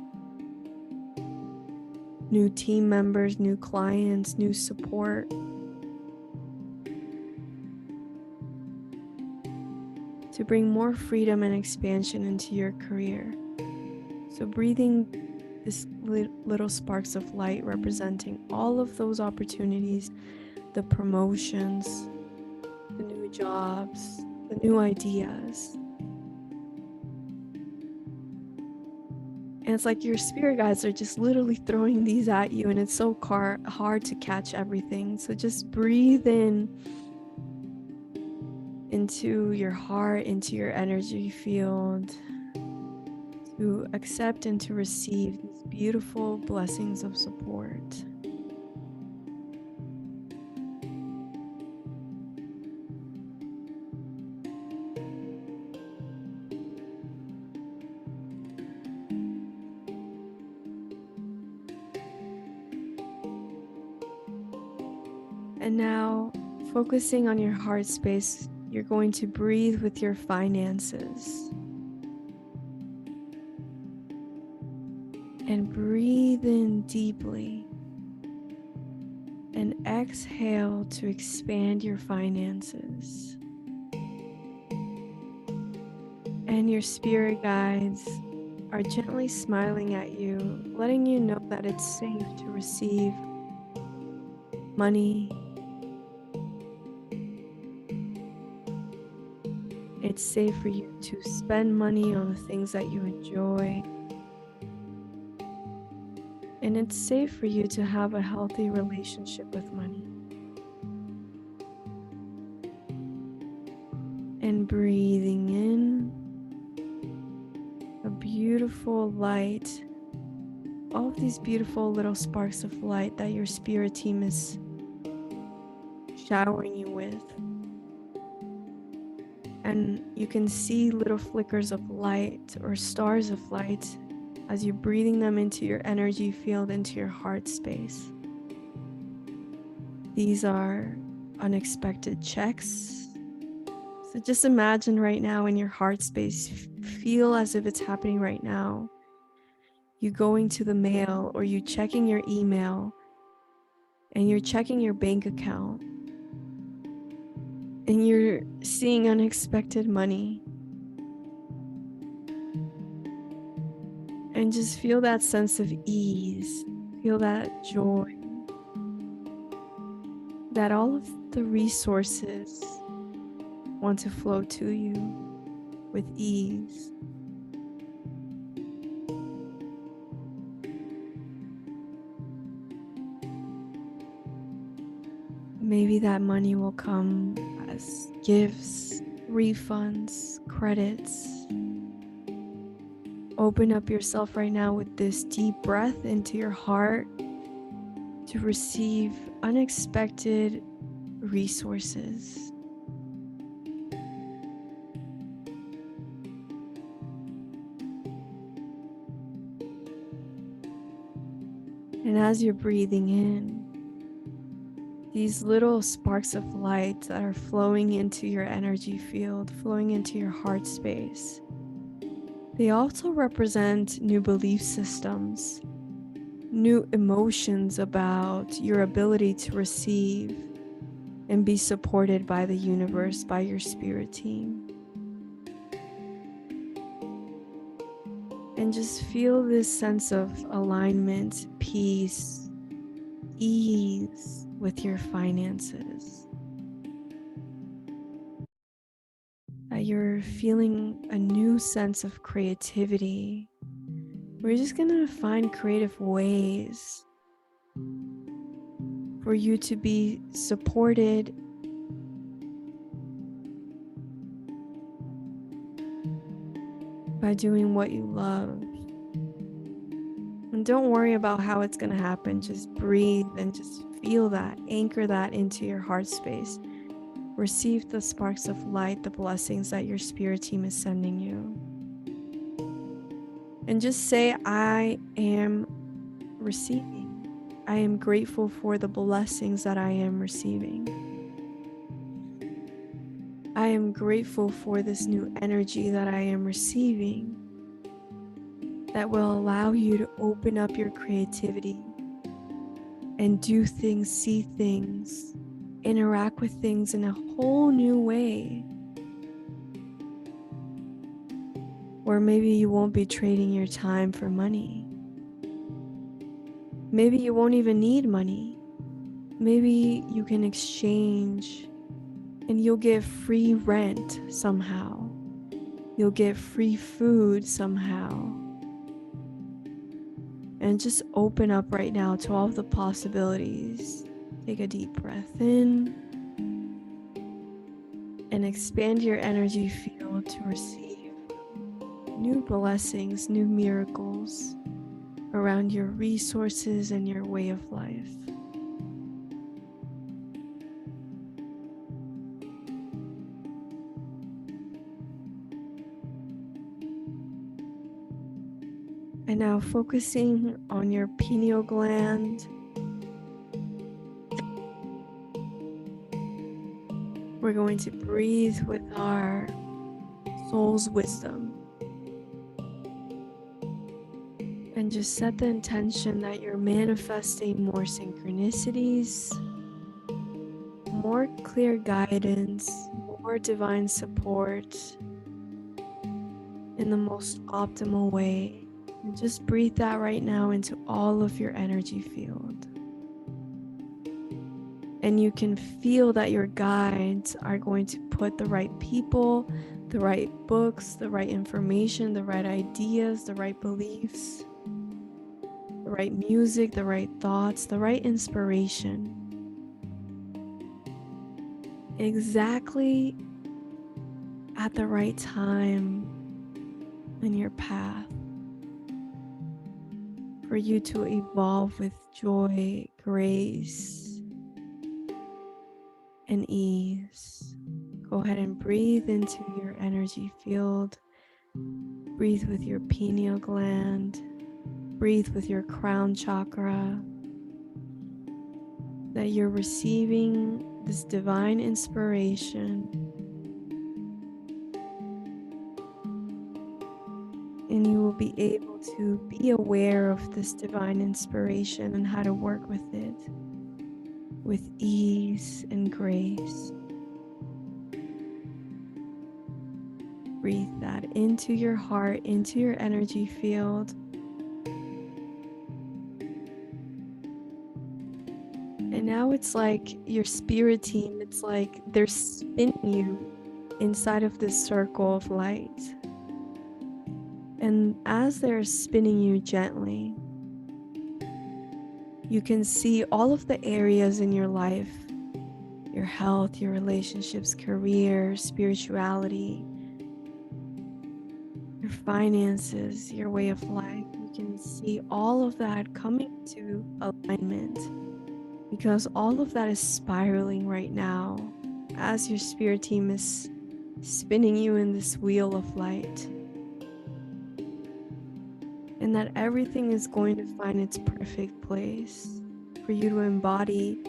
Speaker 1: new team members, new clients, new support. To bring more freedom and expansion into your career. So breathing this little sparks of light representing all of those opportunities, the promotions, the new jobs, the new ideas. And it's like your spirit guides are just literally throwing these at you, and it's so hard to catch everything. So just breathe in into your heart, into your energy field, to accept and to receive these beautiful blessings of support. And now, focusing on your heart space, you're going to breathe with your finances. And breathe in deeply. And exhale to expand your finances. And your spirit guides are gently smiling at you, letting you know that it's safe to receive money. It's safe for you to spend money on the things that you enjoy. And it's safe for you to have a healthy relationship with money. And breathing in a beautiful light, all of these beautiful little sparks of light that your spirit team is showering you with. And you can see little flickers of light or stars of light as you're breathing them into your energy field, into your heart space. These are unexpected checks. So just imagine right now in your heart space, feel as if it's happening right now. You going to the mail, or you checking your email, and you're checking your bank account, and you're seeing unexpected money. And just feel that sense of ease, feel that joy, that all of the resources want to flow to you with ease. Maybe that money will come as gifts, refunds, credits. Open up yourself right now with this deep breath into your heart to receive unexpected resources. And as you're breathing in, these little sparks of light that are flowing into your energy field, flowing into your heart space, they also represent new belief systems, new emotions about your ability to receive and be supported by the universe, by your spirit team. And just feel this sense of alignment, peace, ease with your finances. That you're feeling a new sense of creativity. We're just going to find creative ways for you to be supported by doing what you love. And don't worry about how it's going to happen. Just breathe and just feel that, anchor that into your heart space. Receive the sparks of light, the blessings that your spirit team is sending you. And just say, I am receiving. I am grateful for the blessings that I am receiving. I am grateful for this new energy that I am receiving that will allow you to open up your creativity and do things, see things, interact with things in a whole new way. Or maybe you won't be trading your time for money. Maybe you won't even need money. Maybe you can exchange and you'll get free rent somehow. You'll get free food somehow. And just open up right now to all of the possibilities. Take a deep breath in and expand your energy field to receive new blessings, new miracles around your resources and your way of life. And now focusing on your pineal gland, we're going to breathe with our soul's wisdom. And just set the intention that you're manifesting more synchronicities, more clear guidance, more divine support, in the most optimal way. And just breathe that right now into all of your energy field. And you can feel that your guides are going to put the right people, the right books, the right information, the right ideas, the right beliefs, the right music, the right thoughts, the right inspiration, exactly at the right time in your path for you to evolve with joy, grace, and ease. Go ahead and breathe into your energy field. Breathe with your pineal gland. Breathe with your crown chakra. That you're receiving this divine inspiration. And you will be able to be aware of this divine inspiration and how to work with it with ease and grace. Breathe that into your heart, into your energy field. And now it's like your spirit team, it's like they're spinning you inside of this circle of light. And as they're spinning you gently, you can see all of the areas in your life, your health, your relationships, career, spirituality, your finances, your way of life. You can see all of that coming to alignment because all of that is spiraling right now as your spirit team is spinning you in this wheel of light. And that everything is going to find its perfect place for you to embody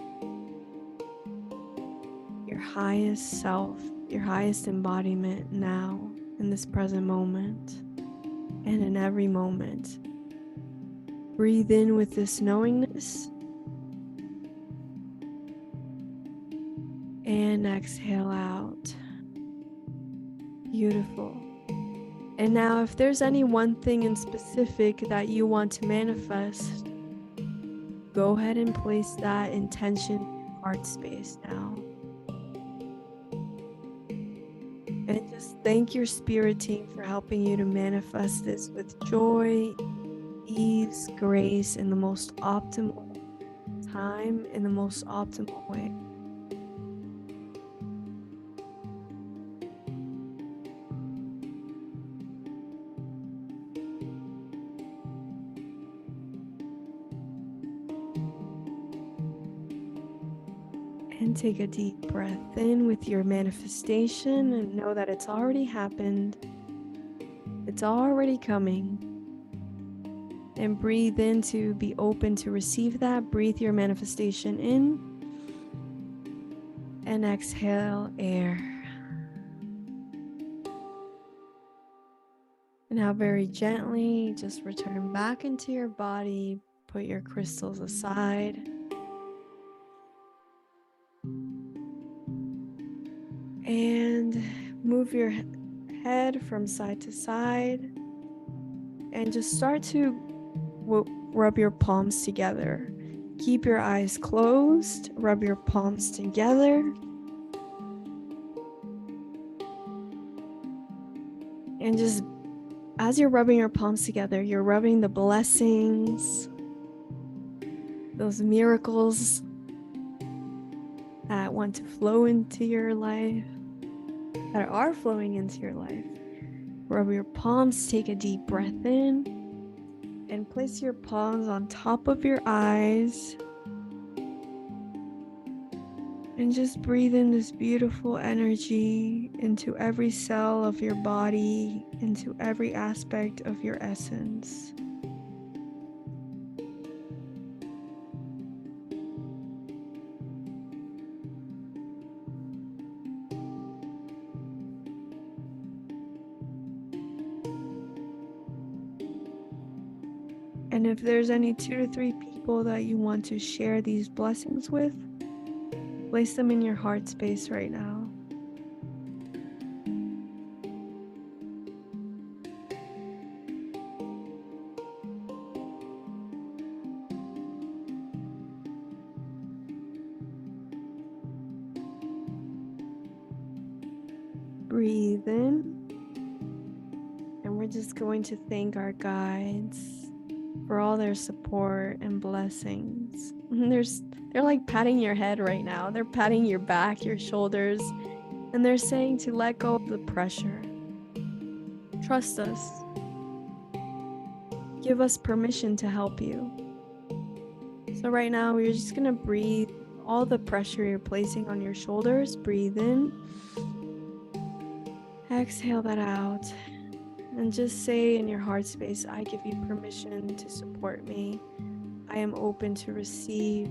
Speaker 1: your highest self, your highest embodiment now in this present moment and in every moment. Breathe in with this knowingness and exhale out. Beautiful. And now if there's any one thing in specific that you want to manifest, go ahead and place that intention in your heart space now. And just thank your spirit team for helping you to manifest this with joy, ease, grace, in the most optimal time, in the most optimal way. And take a deep breath in with your manifestation and know that it's already happened. It's already coming. And breathe in to be open to receive that. Breathe your manifestation in. And exhale air. And now very gently just return back into your body. Put your crystals aside. And move your head from side to side. And just start to rub your palms together. Keep your eyes closed. Rub your palms together. And just as you're rubbing your palms together, you're rubbing the blessings, those miracles that want to flow into your life, that are flowing into your life. Rub your palms, take a deep breath in, and place your palms on top of your eyes. And just breathe in this beautiful energy into every cell of your body, into every aspect of your essence. And if there's any 2 to 3 people that you want to share these blessings with, place them in your heart space right now. breathe in. And we're just going to thank our guides for all their support and blessings. And they're like patting your head right now. They're patting your back, your shoulders, and they're saying to let go of the pressure. Trust us. Give us permission to help you. So right now, we're just gonna breathe all the pressure you're placing on your shoulders. Breathe in. Exhale that out. And just say in your heart space, I give you permission to support me. I am open to receive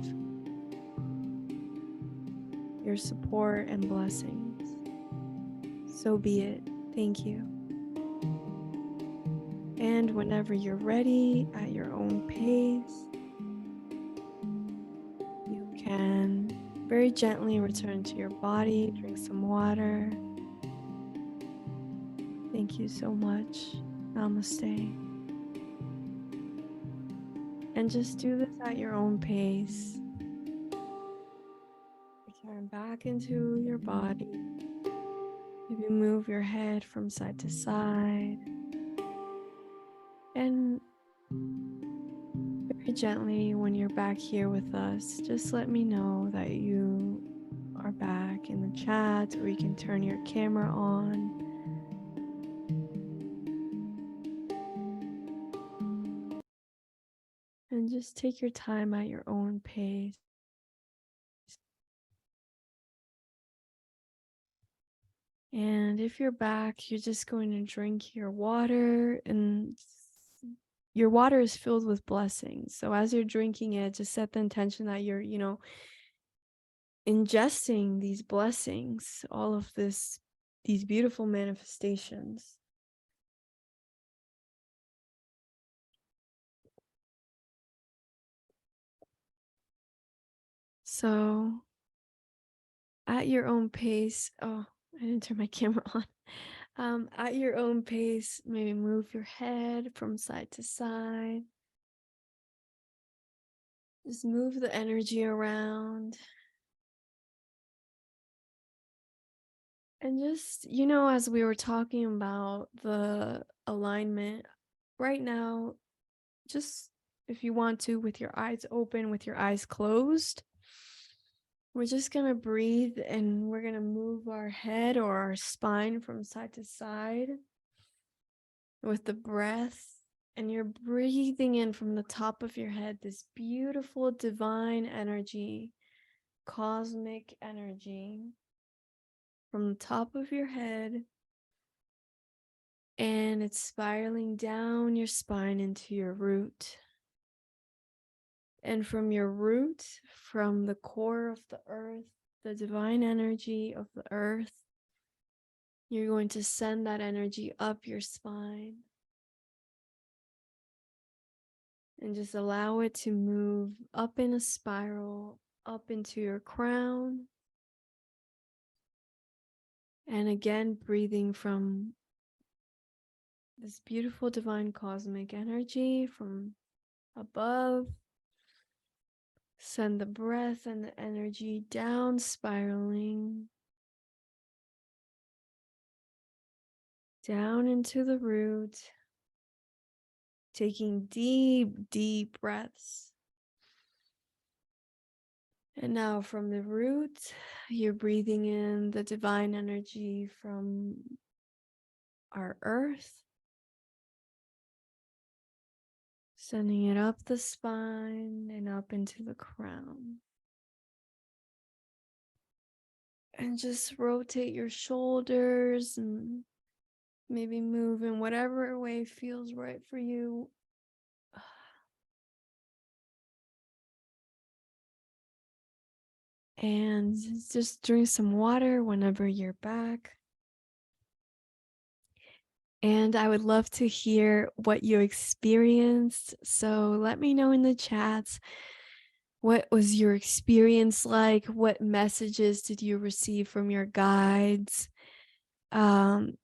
Speaker 1: your support and blessings. So be it. Thank you. And whenever you're ready, at your own pace, you can very gently return to your body, drink some water. Thank you so much. Namaste. And just do this at your own pace. Return back into your body. Maybe move your head from side to side. And very gently, when you're back here with us, just let me know that you are back in the chat, or you can turn your camera on. And just take your time at your own pace. And if you're back, you're just going to drink your water, and your water is filled with blessings. So as you're drinking it, just set the intention that you're, ingesting these blessings, all of these beautiful manifestations. So at your own pace, I didn't turn my camera on. At your own pace, maybe move your head from side to side. Just move the energy around. And just, as we were talking about the alignment, right now, just if you want to, with your eyes open, with your eyes closed, we're just going to breathe, and we're going to move our head or our spine from side to side with the breath. And you're breathing in from the top of your head this beautiful divine energy, cosmic energy from the top of your head. And it's spiraling down your spine into your root. And from your root, from the core of the earth, the divine energy of the earth, you're going to send that energy up your spine. And just allow it to move up in a spiral, up into your crown. And again, breathing from this beautiful divine cosmic energy from above. Send the breath and the energy down, spiraling down into the root, taking deep, deep breaths. And now from the root, you're breathing in the divine energy from our earth, sending it up the spine and up into the crown. And just rotate your shoulders and maybe move in whatever way feels right for you. And just drink some water whenever you're back. And I would love to hear what you experienced. So let me know in the chats, what was your experience like? What messages did you receive from your guides? One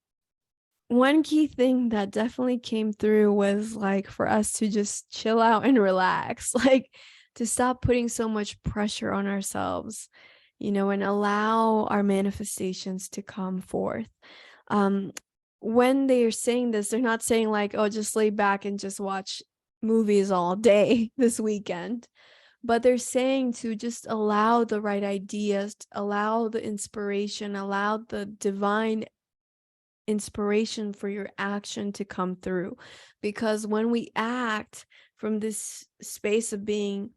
Speaker 1: key thing that definitely came through was like for us to just chill out and relax, like to stop putting so much pressure on ourselves, and allow our manifestations to come forth. When they are saying this, they're not saying like, oh, just lay back and just watch movies all day this weekend, but they're saying to just allow the right ideas, allow the inspiration, allow the divine inspiration for your action to come through. Because when we act from this space of being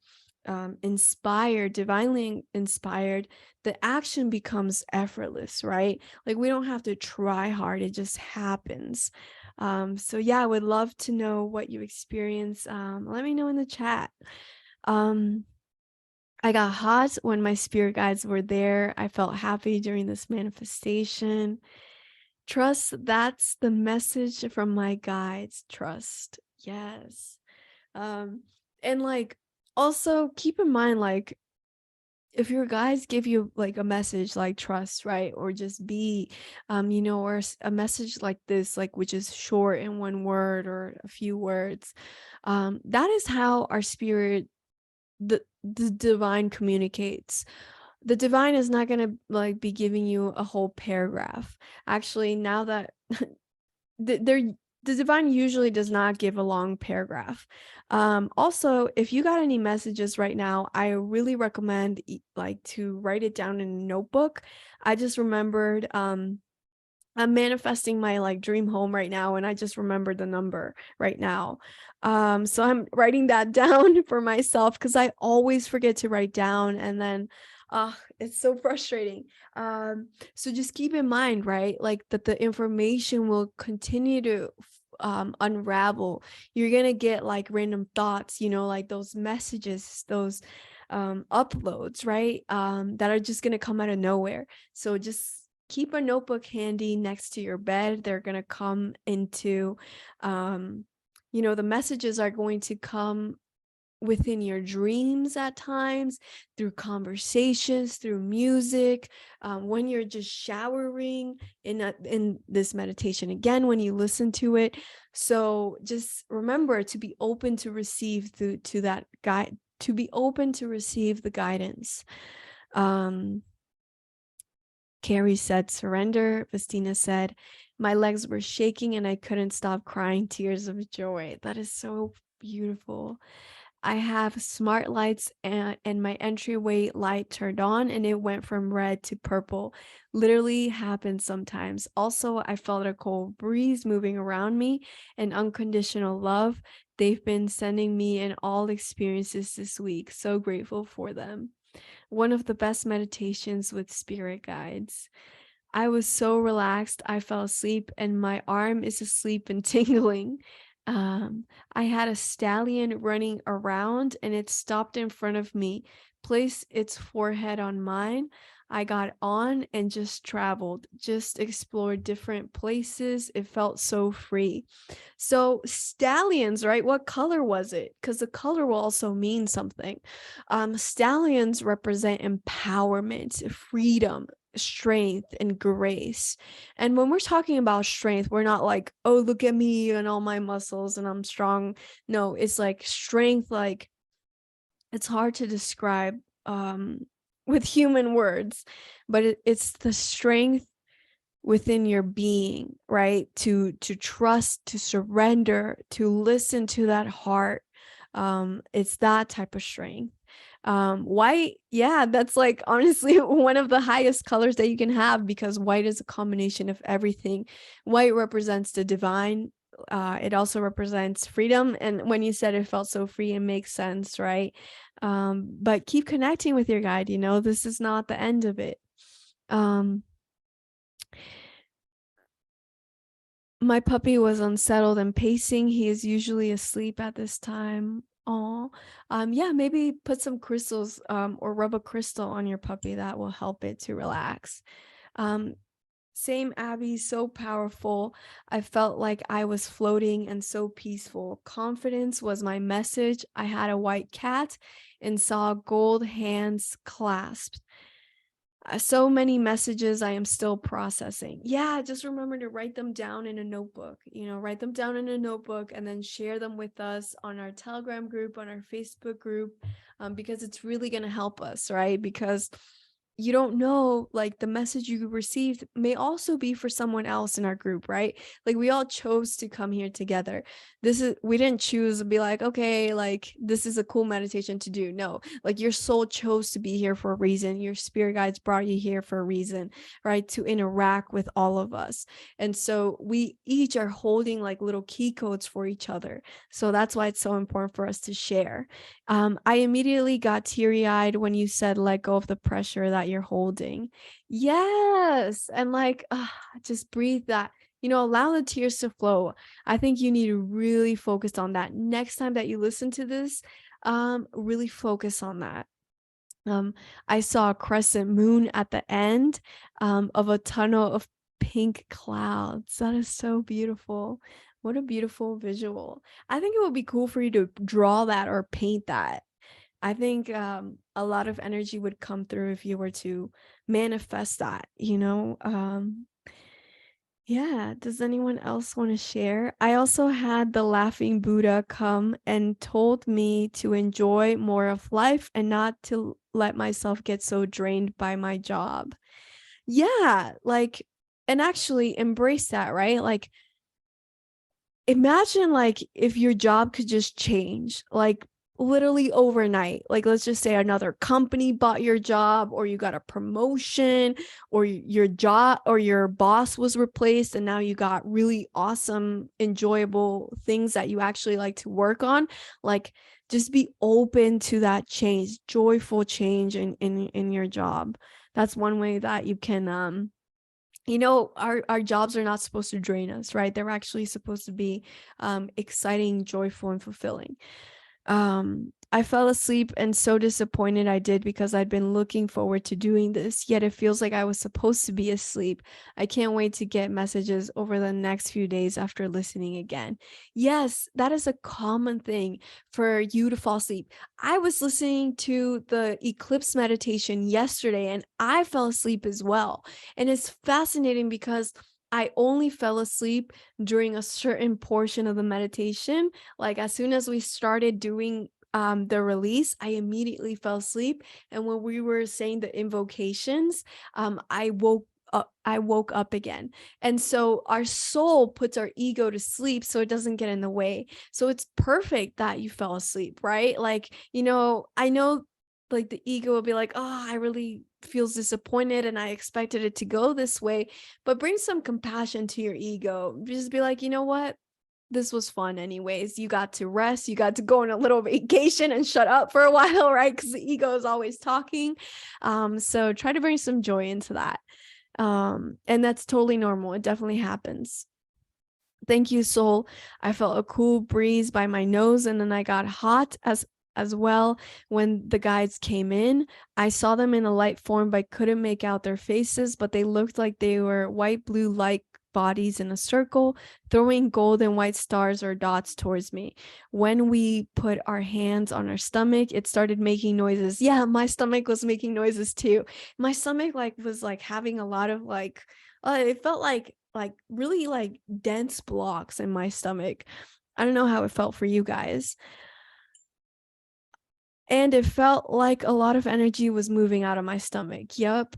Speaker 1: inspired, divinely inspired, the action becomes effortless, right? Like we don't have to try hard, it just happens. So yeah, I would love to know what you experience. Let me know in the chat. um I got hot when my spirit guides were there. I felt happy during this manifestation. Trust, that's the message from my guides. Trust. Yes. Um, and like also keep in mind, like if your guides give you like a message like trust, right? Or just be, or a message like this, like which is short in one word or a few words. That is how our spirit, the divine communicates. The divine is not going to like be giving you a whole paragraph. Actually, now that the divine usually does not give a long paragraph. Also, if you got any messages right now, I really recommend like to write it down in a notebook. I just remembered I'm manifesting my like dream home right now, and I just remembered the number right now. So I'm writing that down for myself because I always forget to write down, and then it's so frustrating. So just keep in mind, right? Like that the information will continue to unravel. You're gonna get like random thoughts, like those messages, those uploads, right? That are just gonna come out of nowhere. So just keep a notebook handy next to your bed. They're going to come into, the messages are going to come within your dreams at times, through conversations, through music, when you're just showering in this meditation again, when you listen to it. So just remember to be open to receive to that guide, to be open to receive the guidance. Carrie said, surrender. Vestina said, my legs were shaking and I couldn't stop crying tears of joy. That is so beautiful. I have smart lights and my entryway light turned on and it went from red to purple. Literally happens sometimes. Also, I felt a cold breeze moving around me and unconditional love they've been sending me in all experiences this week. So grateful for them. One of the best meditations with spirit guides. I was so relaxed, I fell asleep, and my arm is asleep and tingling. Um, I had a stallion running around, and it stopped in front of me, placed its forehead on mine. I got on and just traveled, just explored different places. It felt so free. So stallions, right? What color was it? Because the color will also mean something. Stallions represent empowerment, freedom, strength, and grace. And when we're talking about strength, we're not like, oh, look at me and all my muscles and I'm strong. No, it's like strength, like it's hard to describe with human words, but it's the strength within your being, right? To trust, to surrender, to listen to that heart. It's that type of strength. White, yeah, that's like honestly one of the highest colors that you can have, because white is a combination of everything. White represents the divine. It also represents freedom, and when you said it felt so free, it makes sense, right? But keep connecting with your guide. This is not the end of it. My puppy was unsettled and pacing. He is usually asleep at this time. Oh, yeah, maybe put some crystals, or rub a crystal on your puppy. That will help it to relax. Um, Same, Abby, so powerful. I felt like I was floating and so peaceful. Confidence was my message. I had a white cat and saw gold hands clasped. So many messages I am still processing. Yeah, just remember to write them down in a notebook. Write them down in a notebook and then share them with us on our Telegram group, on our Facebook group, because it's really going to help us, right? Because you don't know, like, the message you received may also be for someone else in our group, right? Like, we all chose to come here together. We didn't choose to be like, okay, like, this is a cool meditation to do. No, like, your soul chose to be here for a reason. Your spirit guides brought you here for a reason, right? To interact with all of us. And so we each are holding like little key codes for each other. So that's why it's so important for us to share. I immediately got teary-eyed when you said let go of the pressure that you're holding. Yes. And like, just breathe that, allow the tears to flow. I think you need to really focus on that. Next time that you listen to this, really focus on that. Um, I saw a crescent moon at the end of a tunnel of pink clouds. That is so beautiful. What a beautiful visual. I think it would be cool for you to draw that or paint that. I think a lot of energy would come through if you were to manifest that. Yeah, does anyone else want to share? I also had the laughing Buddha come and told me to enjoy more of life and not to let myself get so drained by my job. Yeah, like, and actually embrace that, right? Like, imagine like if your job could just change, like literally overnight. Like, let's just say another company bought your job, or you got a promotion, or your job or your boss was replaced and now you got really awesome enjoyable things that you actually like to work on. Like, just be open to that change, joyful change in your job. That's one way that you can our jobs are not supposed to drain us, right? They're actually supposed to be exciting, joyful, and fulfilling. I fell asleep and so disappointed I did because I'd been looking forward to doing this, yet it feels like I was supposed to be asleep. I can't wait to get messages over the next few days after listening again. Yes, that is a common thing for you to fall asleep. I was listening to the eclipse meditation yesterday and I fell asleep as well. And it's fascinating because I only fell asleep during a certain portion of the meditation. Like, as soon as we started doing the release, I immediately fell asleep. And when we were saying the invocations, I woke up again. And so our soul puts our ego to sleep so it doesn't get in the way. So it's perfect that you fell asleep, right? Like, I know like the ego will be like, oh, I really feels disappointed and I expected it to go this way. But bring some compassion to your ego. Just be like, you know what? This was fun anyways. You got to rest. You got to go on a little vacation and shut up for a while, right? Because the ego is always talking. So try to bring some joy into that. And that's totally normal. It definitely happens. Thank you, soul. I felt a cool breeze by my nose, and then I got hot as well when the guides came in. I saw them in a light form, but couldn't make out their faces, but they looked like they were white blue light bodies in a circle, throwing gold and white stars or dots towards me. When we put our hands on our stomach, it started making noises. Yeah, my stomach was making noises too. My stomach was having a lot of it felt like really like dense blocks in my stomach. I don't know how it felt for you guys. And it felt like a lot of energy was moving out of my stomach. Yep.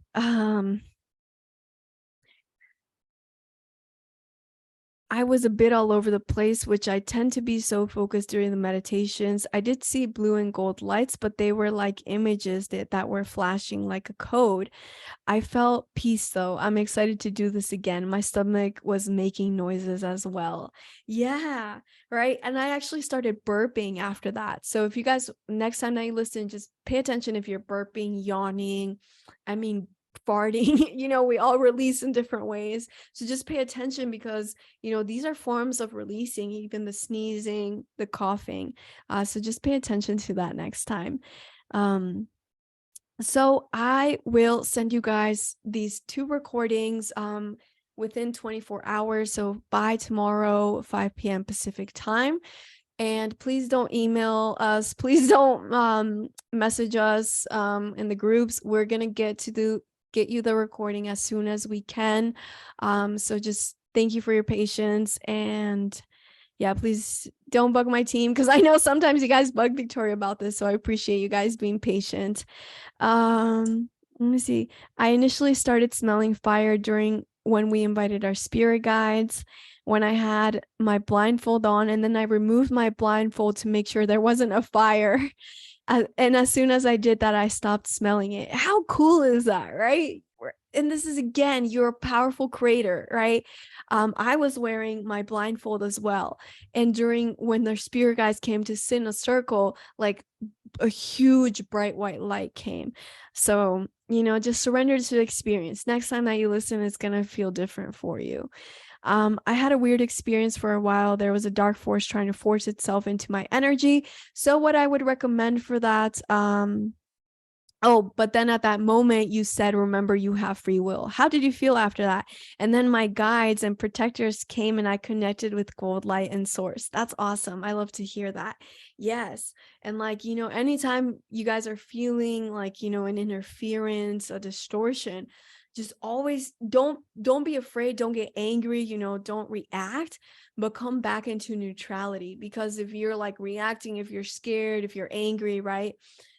Speaker 1: I was a bit all over the place, which I tend to be so focused during the meditations. I did see blue and gold lights, but they were like images that were flashing like a code. I felt peace though. I'm excited to do this again. My stomach was making noises as well. Yeah, right. And I actually started burping after that. So if you guys, next time that you listen, just pay attention if you're burping, yawning, I mean, farting, we all release in different ways. So just pay attention because, these are forms of releasing, even the sneezing, the coughing. So just pay attention to that next time. So I will send you guys these 2 recordings within 24 hours. So by tomorrow, 5 p.m. Pacific time. And please don't email us. Please don't message us in the groups. We're gonna get you the recording as soon as we can. So just thank you for your patience, and yeah, please don't bug my team because I know sometimes you guys bug Victoria about this. So I appreciate you guys being patient. Let me see. I initially started smelling fire during when we invited our spirit guides, when I had my blindfold on, and then I removed my blindfold to make sure there wasn't a fire. And as soon as I did that, I stopped smelling it. How cool is that, right? And this is again, you're a powerful creator, right? I was wearing my blindfold as well. And during when the spirit guides came to sit in a circle, like a huge bright white light came. So, just surrender to the experience. Next time that you listen, it's going to feel different for you. I had a weird experience for a while. There was a dark force trying to force itself into my energy. So what I would recommend for that, oh, but then at that moment you said, remember, you have free will. How did you feel after that? And then my guides and protectors came and I connected with gold light and source. That's awesome. I love to hear that. Yes. And like, anytime you guys are feeling like, an interference, a distortion, just always don't be afraid, don't get angry, don't react, but come back into neutrality. Because if you're like reacting, if you're scared, if you're angry, right?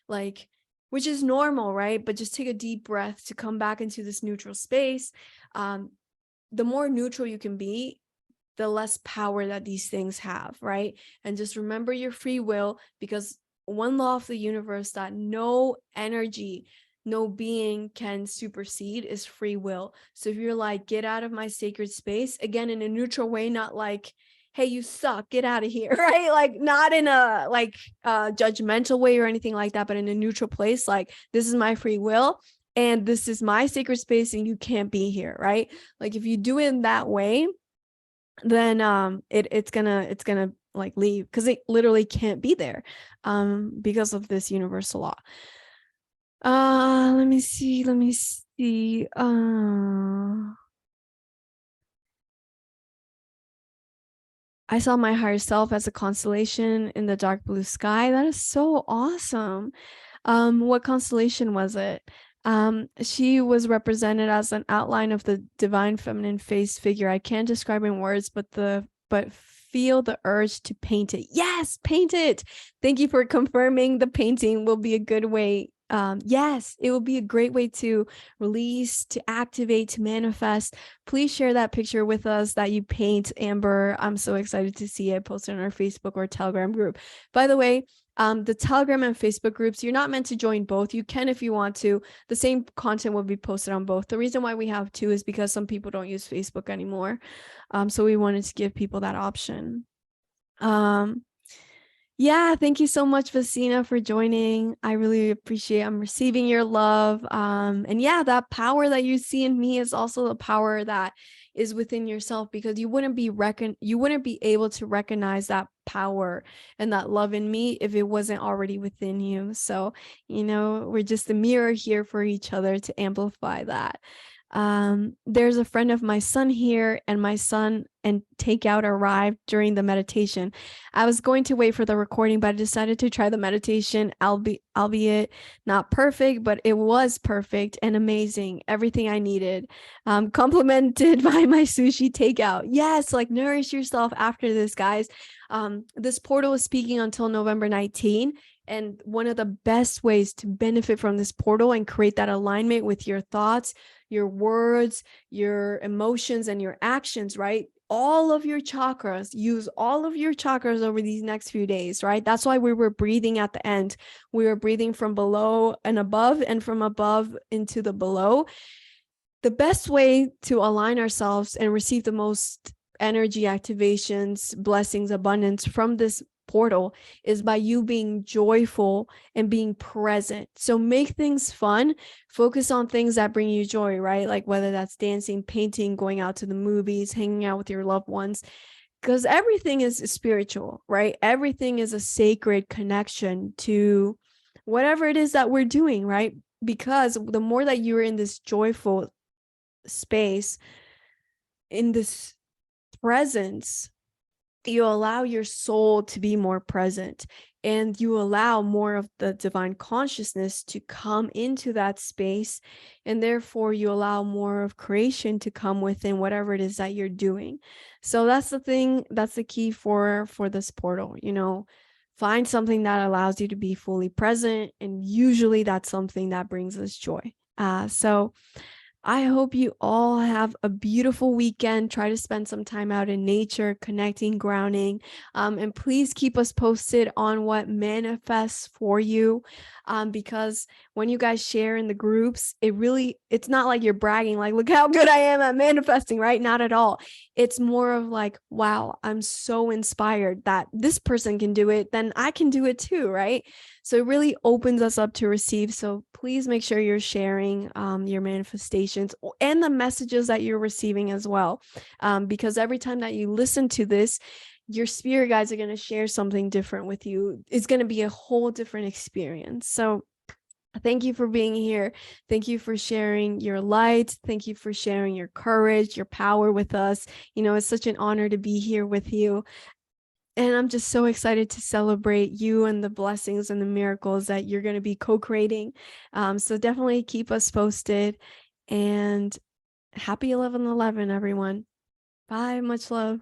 Speaker 1: Like, which is normal, right? But just take a deep breath to come back into this neutral space. The more neutral you can be, the less power that these things have, right? And just remember your free will, because one law of the universe that no energy, no being can supersede is free will. So if you're like, get out of my sacred space, again, in a neutral way, not like, hey, you suck, get out of here, right? Like not in a like judgmental way or anything like that, but in a neutral place, like, this is my free will and this is my sacred space and you can't be here, right? Like if you do it in that way, then it's gonna like leave, because it literally can't be there because of this universal law. Let me see. I saw my higher self as a constellation in the dark blue sky. That is so awesome. What constellation was it? She was represented as an outline of the divine feminine face figure. I can't describe in words, but feel the urge to paint it. Yes, paint it. Thank you for confirming. The painting will be a good way. Yes, it will be a great way to release, to activate, to manifest. Please share that picture with us that you paint, Amber. I'm so excited to see it posted on our Facebook or Telegram group. By the way, the Telegram and Facebook groups, you're not meant to join both. You can if you want to. The same content will be posted on both. The reason why we have two is because some people don't use Facebook anymore. So we wanted to give people that option. Yeah, thank you so much, Vasina, for joining. I really appreciate I'm receiving your love. And yeah, that power that you see in me is also the power that is within yourself, because you wouldn't be able to recognize that power and that love in me if it wasn't already within you. So, we're just a mirror here for each other to amplify that. There's a friend of my son here, and my son and takeout arrived during the meditation. I was going to wait for the recording, but I decided to try the meditation, albeit not perfect, but it was perfect and amazing. Everything I needed. Complimented by my sushi takeout. Yes, like nourish yourself after this, guys. This portal is speaking until November 19. And one of the best ways to benefit from this portal and create that alignment with your thoughts, your words, your emotions, and your actions, right? All of your chakras, use all of your chakras over these next few days, right? That's why we were breathing at the end. We were breathing from below and above, and from above into the below. The best way to align ourselves and receive the most energy activations, blessings, abundance from this portal is by you being joyful and being present. So make things fun, focus on things that bring you joy, right? Like whether that's dancing, painting, going out to the movies, hanging out with your loved ones, because everything is spiritual, right? Everything is a sacred connection to whatever it is that we're doing, right? Because the more that you're in this joyful space, in this presence, you allow your soul to be more present, and you allow more of the divine consciousness to come into that space, and therefore you allow more of creation to come within whatever it is that you're doing. So that's the thing, that's the key for this portal. Find something that allows you to be fully present, and usually that's something that brings us joy. So I hope you all have a beautiful weekend. Try to spend some time out in nature, connecting, grounding. And please keep us posted on what manifests for you. Because when you guys share in the groups, it's not like you're bragging, like, look how good I am at manifesting, right? Not at all. It's more of like, wow, I'm so inspired that this person can do it, then I can do it too, right? So it really opens us up to receive. So please make sure you're sharing your manifestations and the messages that you're receiving as well. Because every time that you listen to this, your spirit guides are going to share something different with you. It's going to be a whole different experience. So thank you for being here. Thank you for sharing your light. Thank you for sharing your courage, your power with us. It's such an honor to be here with you. And I'm just so excited to celebrate you and the blessings and the miracles that you're going to be co-creating. So definitely keep us posted, and happy 11/11, everyone. Bye. Much love.